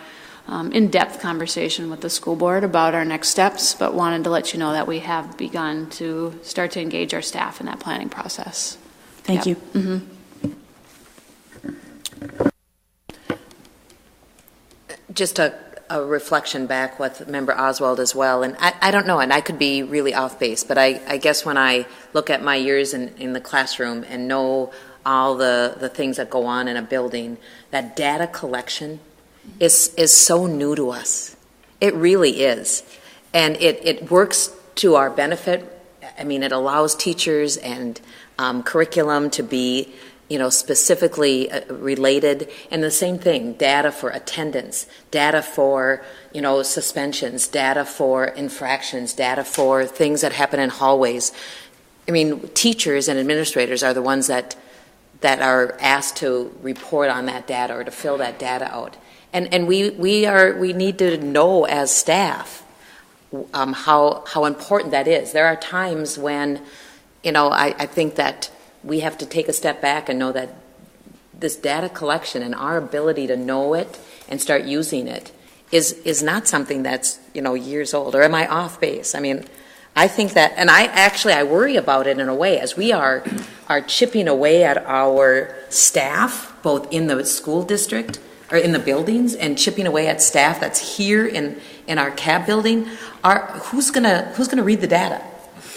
in-depth conversation with the school board about our next steps, but wanted to let you know that we have begun to start to engage our staff in that planning process. Thank you. Just a reflection back with Member Oswald as well, and I don't know, and I could be really off base, but I guess when I look at my years in the classroom and know all the things that go on in a building, that data collection is so new to us. It really is. And it works to our benefit. I mean, it allows teachers and curriculum to be, specifically related. And the same thing, data for attendance, data for, suspensions, data for infractions, data for things that happen in hallways. I mean, teachers and administrators are the ones that are asked to report on that data or to fill that data out. And we need to know as staff how important that is. There are times when, I think that we have to take a step back and know that this data collection and our ability to know it and start using it is not something that's, years old. Or am I off base? I mean, I think that, and I worry about it in a way, as we are chipping away at our staff, both in the school district or in the buildings, and chipping away at staff that's here in our CAB building. Who's gonna read the data?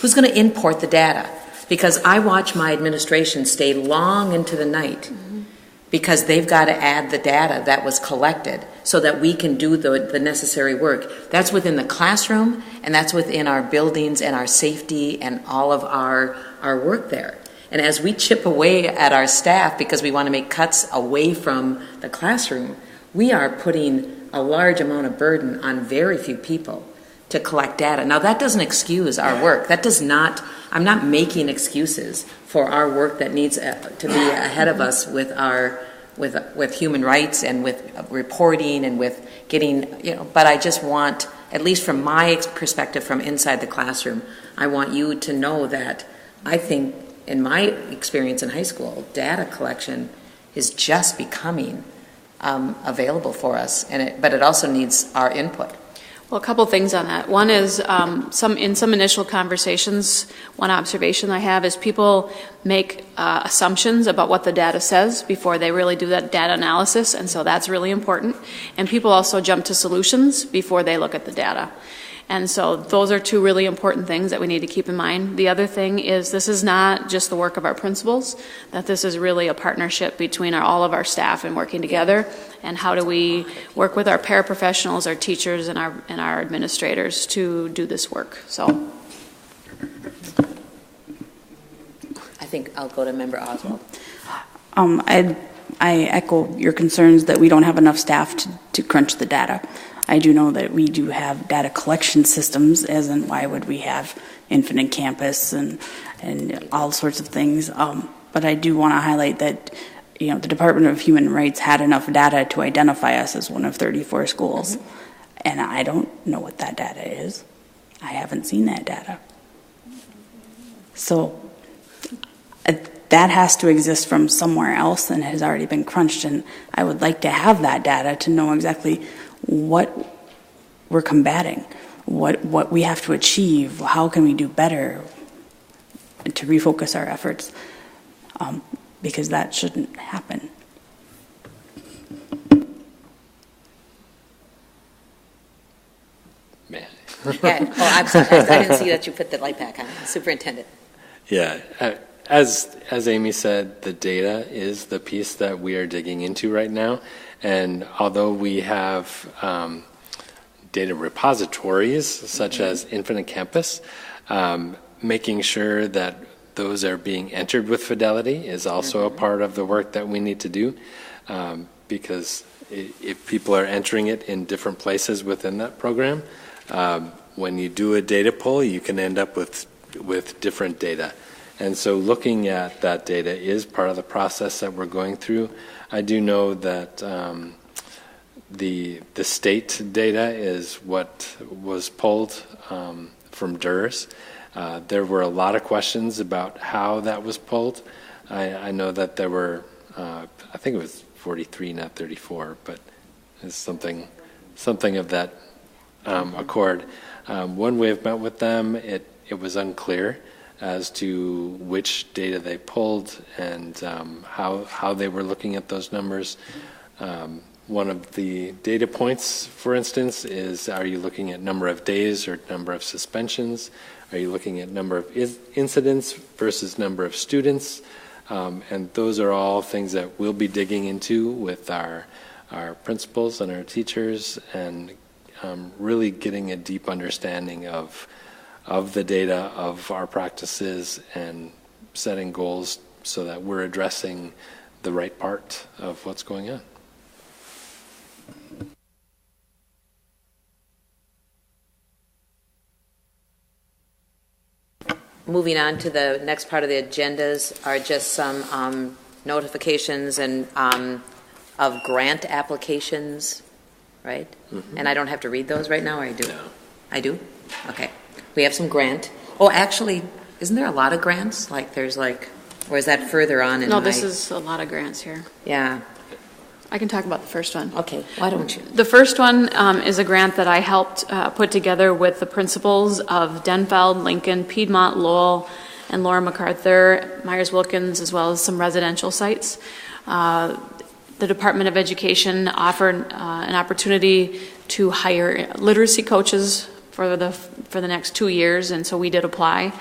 Who's gonna import the data? Because I watch my administration stay long into the night because they've got to add the data that was collected so that we can do the necessary work. That's within the classroom, and that's within our buildings and our safety and all of our work there. And as we chip away at our staff because we want to make cuts away from the classroom, we are putting a large amount of burden on very few people to collect data. Now, that doesn't excuse our work. That does not, I'm not making excuses for our work that needs to be ahead of us with with human rights and with reporting and with getting, but I just want, at least from my perspective from inside the classroom, I want you to know that I think, in my experience in high school, data collection is just becoming available for us, but it also needs our input. Well, a couple things on that. One is in some initial conversations, one observation I have is people make assumptions about what the data says before they really do that data analysis, and so that's really important. And people also jump to solutions before they look at the data. And so those are two really important things that we need to keep in mind. The other thing is this is not just the work of our principals, that this is really a partnership between all of our staff and working together. And how do we work with our paraprofessionals, our teachers, and our administrators to do this work? So I think I'll go to Member Oswald. I echo your concerns that we don't have enough staff to crunch the data. I do know that we do have data collection systems, as in why would we have Infinite Campus and all sorts of things. But I do want to highlight that the Department of Human Rights had enough data to identify us as one of 34 schools. And I don't know what that data is. I haven't seen that data. So that has to exist from somewhere else and has already been crunched. And I would like to have that data to know exactly what we're combating, what we have to achieve, how can we do better to refocus our efforts, because that shouldn't happen. Man. Yeah. Oh, I'm sorry. I didn't see that you put the light back on. Superintendent. Yeah. As Amy said, the data is the piece that we are digging into right now. And although we have data repositories such as Infinite Campus, making sure that those are being entered with fidelity is also a part of the work that we need to do, because if people are entering it in different places within that program, when you do a data pull, you can end up with different data. And so looking at that data is part of the process that we're going through. I do know that the state data is what was pulled from DERS. There were a lot of questions about how that was pulled. I know that there were, I think it was 43, not 34, but it's something of that accord. When we have met with them, it was unclear as to which data they pulled and how they were looking at those numbers. One of the data points, for instance, is are you looking at number of days or number of suspensions? Are you looking at number of incidents versus number of students? And those are all things that we'll be digging into with our principals and our teachers, and really getting a deep understanding of the data, of our practices, and setting goals so that we're addressing the right part of what's going on. Moving on to the next part of the agendas are just some notifications and of grant applications, right? Mm-hmm. And I don't have to read those right now, or I do? No. I do? Okay. We have some grant. Oh, actually, isn't there a lot of grants? Like there's like, or is that further on in No, this is a lot of grants here. Yeah. I can talk about the first one. Okay, why don't you? The first one is a grant that I helped put together with the principals of Denfeld, Lincoln, Piedmont, Lowell, and Laura MacArthur, Myers-Wilkins, as well as some residential sites. The Department of Education offered an opportunity to hire literacy coaches for the next 2 years, and so we did apply.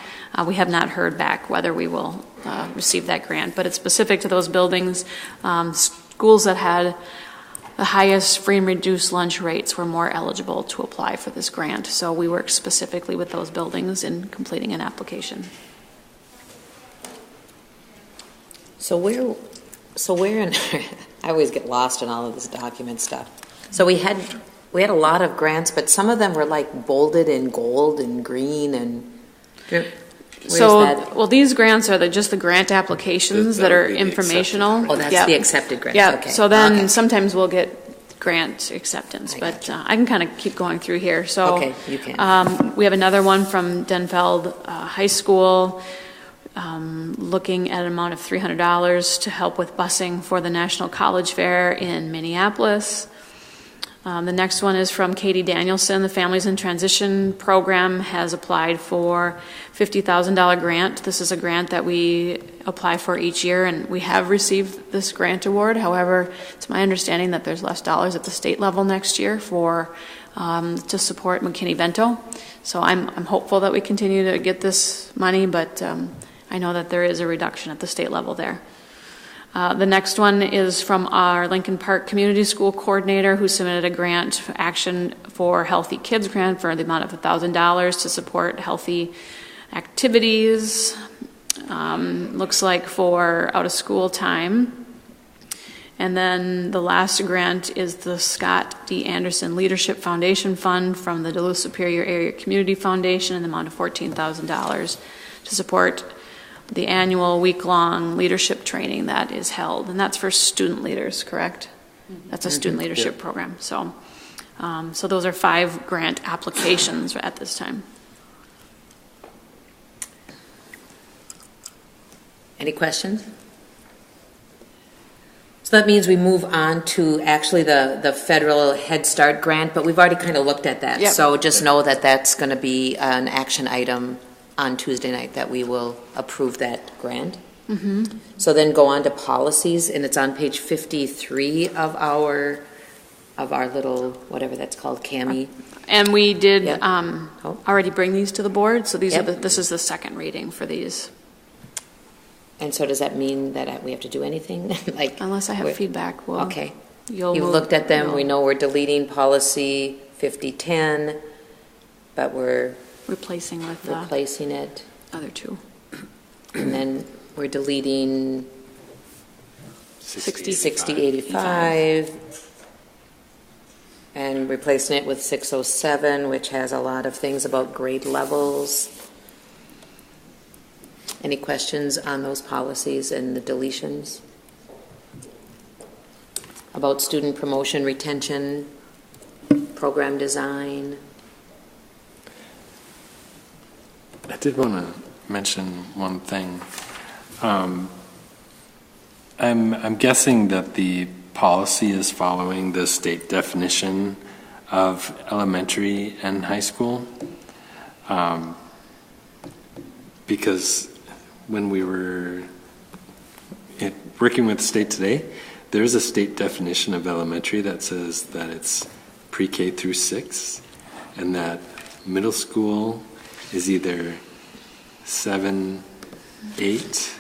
We have not heard back whether we will receive that grant, but it's specific to those buildings. Schools that had the highest free and reduced lunch rates were more eligible to apply for this grant. So we worked specifically with those buildings in completing an application. So where in I always get lost in all of this document stuff. So we had a lot of grants, but some of them were like bolded in gold and green and. Well, these grants are just the grant applications that are informational. Oh, that's the accepted grants. Yeah. Okay. So then sometimes we'll get grant acceptance, but I can kind of keep going through here. So okay, you can. We have another one from Denfeld High School, looking at an amount of $300 to help with busing for the National College Fair in Minneapolis. The next one is from Katie Danielson. The Families in Transition program has applied for $50,000 grant. This is a grant that we apply for each year, and we have received this grant award. However, it's my understanding that there's less dollars at the state level next year for to support McKinney-Vento. So I'm hopeful that we continue to get this money, but I know that there is a reduction at the state level there. The next one is from our Lincoln Park Community School coordinator, who submitted a grant for Action for Healthy Kids grant for the amount of $1,000 to support healthy activities. Looks like for out of school time. And then the last grant is the Scott D. Anderson Leadership Foundation Fund from the Duluth Superior Area Community Foundation in the amount of $14,000 to support the annual week-long leadership training that is held, and that's for student leaders, correct? That's a student leadership program. So, so those are 5 grant applications at this time. Any questions? So that means we move on to actually the federal Head Start grant, but we've already kind of looked at that. Yep. So just know that that's going to be an action item on Tuesday night, that we will approve that grant. Mm-hmm. So then go on to policies, and it's on page 53 of our little, whatever that's called, CAMI. And we did already bring these to the board, so these are this is the second reading for these. And so does that mean that we have to do anything? Like, unless I have feedback, well, okay. You've looked at them. We know we're deleting policy 5010, but we're replacing it. Other 2. And then we're deleting 6085 and replacing it with 607, which has a lot of things about grade levels. Any questions on those policies and the deletions? About student promotion, retention, program design? I did want to mention one thing. I'm guessing that the policy is following the state definition of elementary and high school, because when we were working with the state today, there's a state definition of elementary that says that it's pre-K through 6, and that middle school is either 7, 8,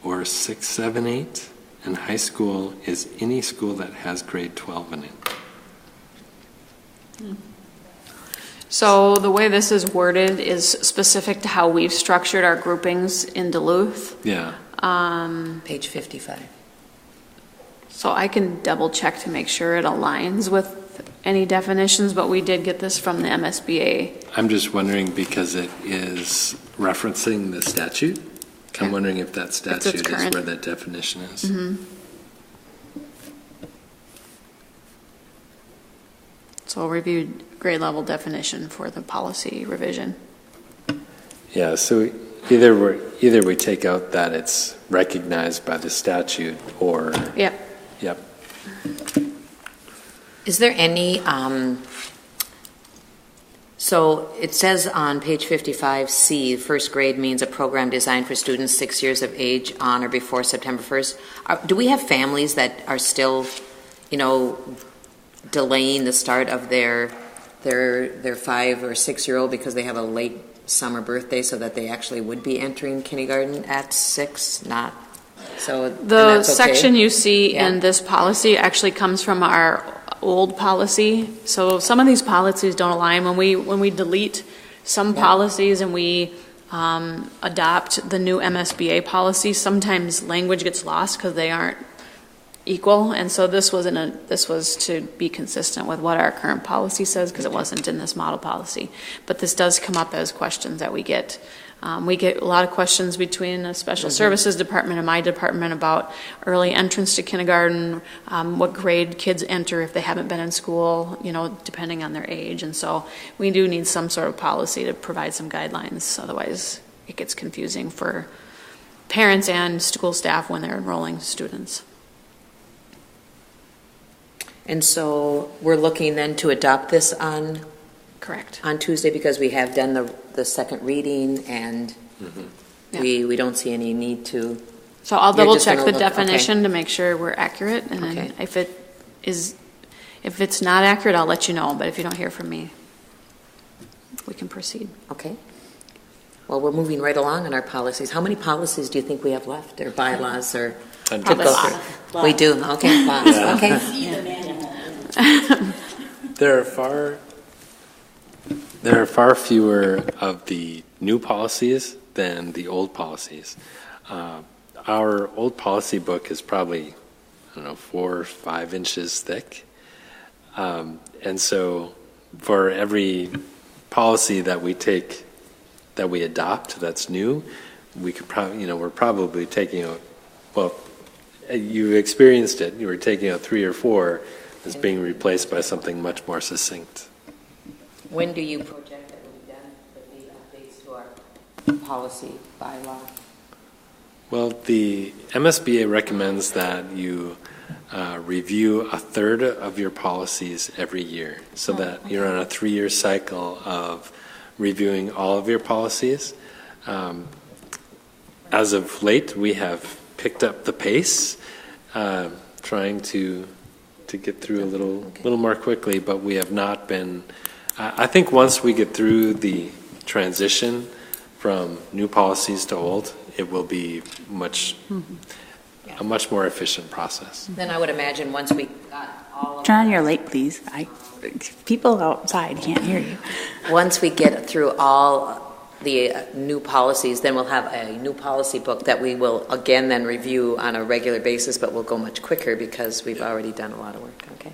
or 6, 7, 8, and high school is any school that has grade 12 in it. So the way this is worded is specific to how we've structured our groupings in Duluth. Yeah. Page 55. So I can double check to make sure it aligns with any definitions, but we did get this from the MSBA. I'm just wondering because it is referencing the statute. Okay. I'm wondering if that statute is where that definition is. Mm-hmm. So we'll review grade level definition for the policy revision. Yeah, so either we take out that it's recognized by the statute, or Yep. Is there any, so it says on page 55C, first grade means a program designed for students 6 years of age on or before September 1st. Do we have families that are still, delaying the start of their 5 or 6 year old because they have a late summer birthday, so that they actually would be entering kindergarten at 6? Not so. The section you see in this policy actually comes from our old policy. So some of these policies don't align. When we delete some policies and we adopt the new MSBA policy, sometimes language gets lost because they aren't equal. And so this was to be consistent with what our current policy says, because it wasn't in this model policy. But this does come up as questions that we get. We get a lot of questions between the special services department and my department about early entrance to kindergarten, what grade kids enter if they haven't been in school, depending on their age. And so we do need some sort of policy to provide some guidelines. Otherwise, it gets confusing for parents and school staff when they're enrolling students. And so we're looking then to adopt this on Tuesday, because we have done the second reading, and we don't see any need to. So I'll double check the definition to make sure we're accurate, and then if it's not accurate, I'll let you know. But if you don't hear from me, we can proceed. Okay. Well, we're moving right along in our policies. How many policies do you think we have left, or bylaws, or to go through? We do. Okay. Lots. Okay. There are far fewer of the new policies than the old policies. Our old policy book is probably, 4 or 5 inches thick. And so for every policy that we adopt that's new, we could probably, we're probably taking out, you experienced it, you were taking out 3 or 4 that's being replaced by something much more succinct. When do you project that will be done with the updates to our policy bylaw? Well, the MSBA recommends that you review a third of your policies every year, so that you're on a 3-year cycle of reviewing all of your policies. As of late, we have picked up the pace, trying to get through a little more quickly, but we have not been. I think once we get through the transition from new policies to old, it will be a much more efficient process. Then I would imagine once we got all of Turn on your light, please. People outside can't hear you. Once we get through all the new policies, then we'll have a new policy book that we will again then review on a regular basis, but we'll go much quicker because we've already done a lot of work. Okay.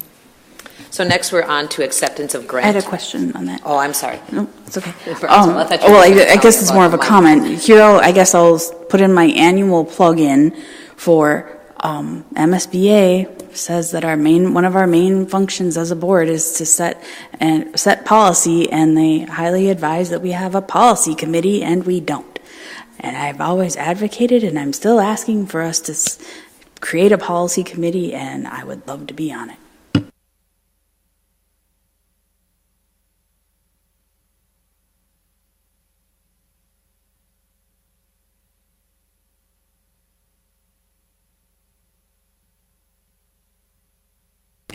So next we're on to acceptance of grant. I had a question on that. Oh, I'm sorry. No, it's okay. I guess it's more of a comment. Here, I guess I'll put in my annual plug-in for MSBA says that one of our main functions as a board is to set policy, and they highly advise that we have a policy committee, and we don't. And I've always advocated, and I'm still asking for us to create a policy committee, and I would love to be on it.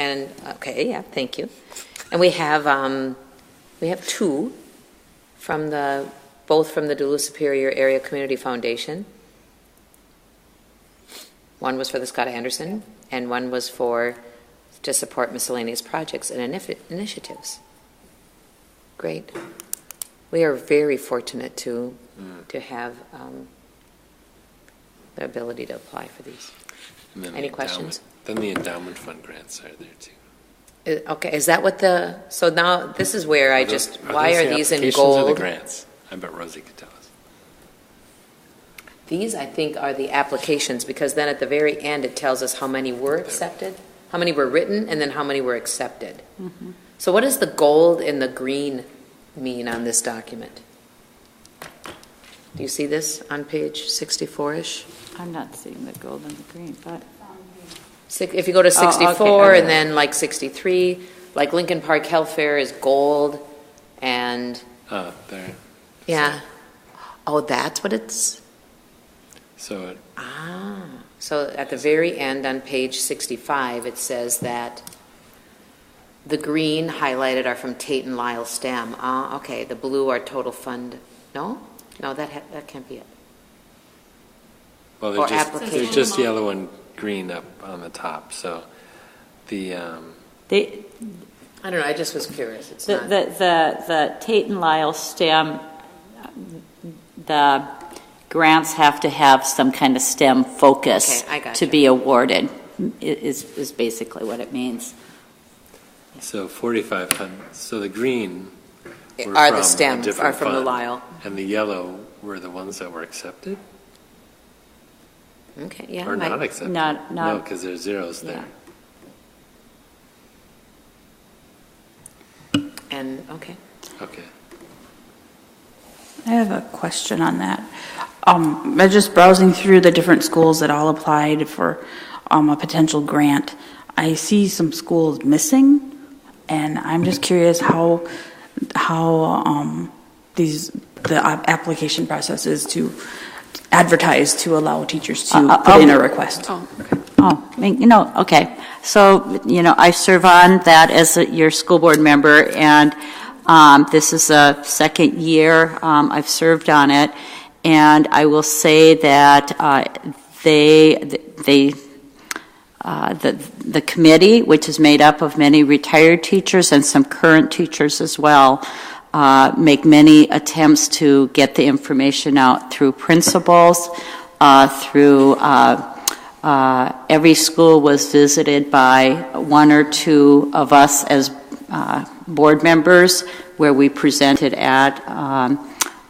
And okay, yeah, thank you. And we have two from both from the Duluth Superior Area Community Foundation. One was for the Scott Anderson, and one was to support miscellaneous projects and initiatives. Great. We are very fortunate to have the ability to apply for these. Any questions? Then the endowment fund grants are there too. Okay, is that what so now this is where why are these in gold? Or the grants? I bet Rosie could tell us. These, I think, are the applications, because then at the very end it tells us how many were accepted, how many were written, and then how many were accepted. Mm-hmm. So what does the gold and the green mean on this document? Do you see this on page 64-ish? I'm not seeing the gold and the green, but... If you go to 64 and then like 63, like Lincoln Park Health Fair is gold, and... there. Yeah. Oh, that's what it's... So so at the very end on page 65, it says that the green highlighted are from Tate and Lyle STEM. Okay. The blue are total fund. No, that can't be it. Well, they're just yellow and green up on the top. So the I don't know. I just was curious. It's not the Tate and Lyle STEM. The grants have to have some kind of STEM focus to be awarded. Is basically what it means. So 4,500. So the green are the STEM are from the Lyle, and the yellow were the ones that were accepted. Okay, yeah. Or not accepted. No, because there's zeros there. And okay. I have a question on that. I'm just browsing through the different schools that all applied for a potential grant. I see some schools missing, and I'm just curious how the application process is to advertise to allow teachers to put in a request. Okay. So, I serve on that as your school board member, and this is a second year I've served on it, and I will say that the committee, which is made up of many retired teachers and some current teachers as well, make many attempts to get the information out through principals, through every school was visited by one or two of us as board members, where we presented at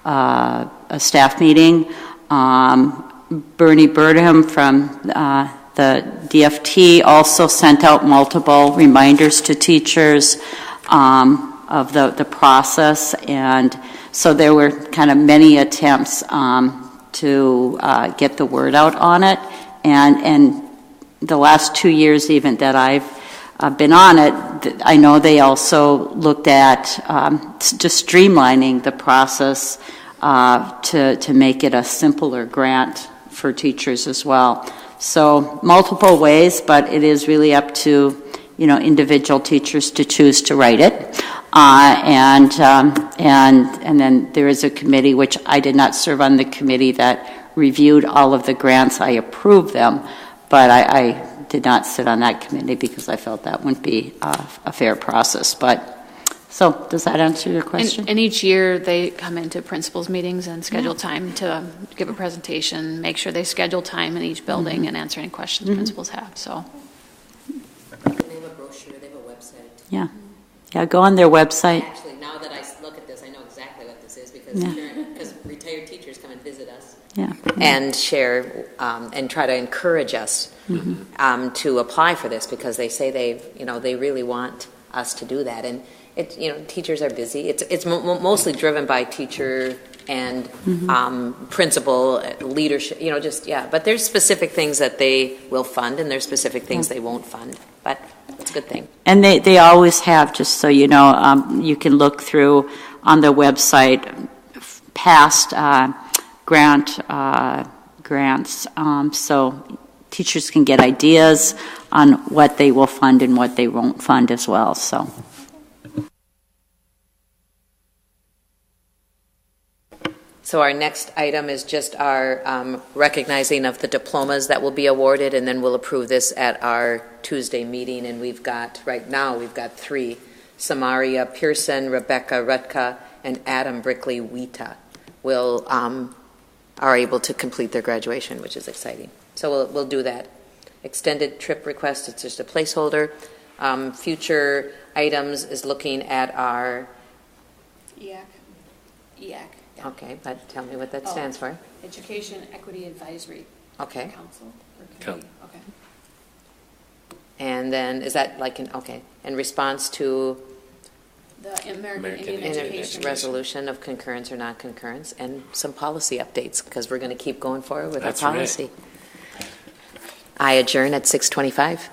a staff meeting. Bernie Burnham from the DFT also sent out multiple reminders to teachers of the process, and so there were kind of many attempts to get the word out on it, and the last 2 years even that I've been on it, I know they also looked at just streamlining the process to make it a simpler grant for teachers as well. So multiple ways, but it is really up to individual teachers to choose to write it. And then there is a committee, which I did not serve on the committee, that reviewed all of the grants. I approved them, but I did not sit on that committee because I felt that wouldn't be a fair process. So does that answer your question? And each year they come into principals meetings and schedule time to give a presentation, make sure they schedule time in each building and answer any questions principals have. So. They have a brochure, they have a website. Yeah. Yeah, go on their website. Actually, now that I look at this, I know exactly what this is because retired teachers come and visit us. Yeah. And share and try to encourage us to apply for this because they say they really want us to do that. And teachers are busy. It's mostly driven by teacher and principal leadership. But there's specific things that they will fund and there's specific things they won't fund. But it's a good thing. And they always have, just so you know, you can look through on their website past grants, so teachers can get ideas on what they will fund and what they won't fund as well. So our next item is just our recognizing of the diplomas that will be awarded, and then we'll approve this at our Tuesday meeting. And right now we've got 3: Samaria Pearson, Rebecca Rutka, and Adam Brickley Wheata are able to complete their graduation, which is exciting. So we'll do that. Extended trip request, it's just a placeholder. Future items is looking at our EAC. Yeah. Okay, but tell me what that stands for. Education Equity Advisory Okay. Council or Committee. Okay. And then is that in response to The American Indian Education resolution of concurrence or non-concurrence, and some policy updates because we're going to keep going forward with That's our policy. Right. I adjourn at 6:25.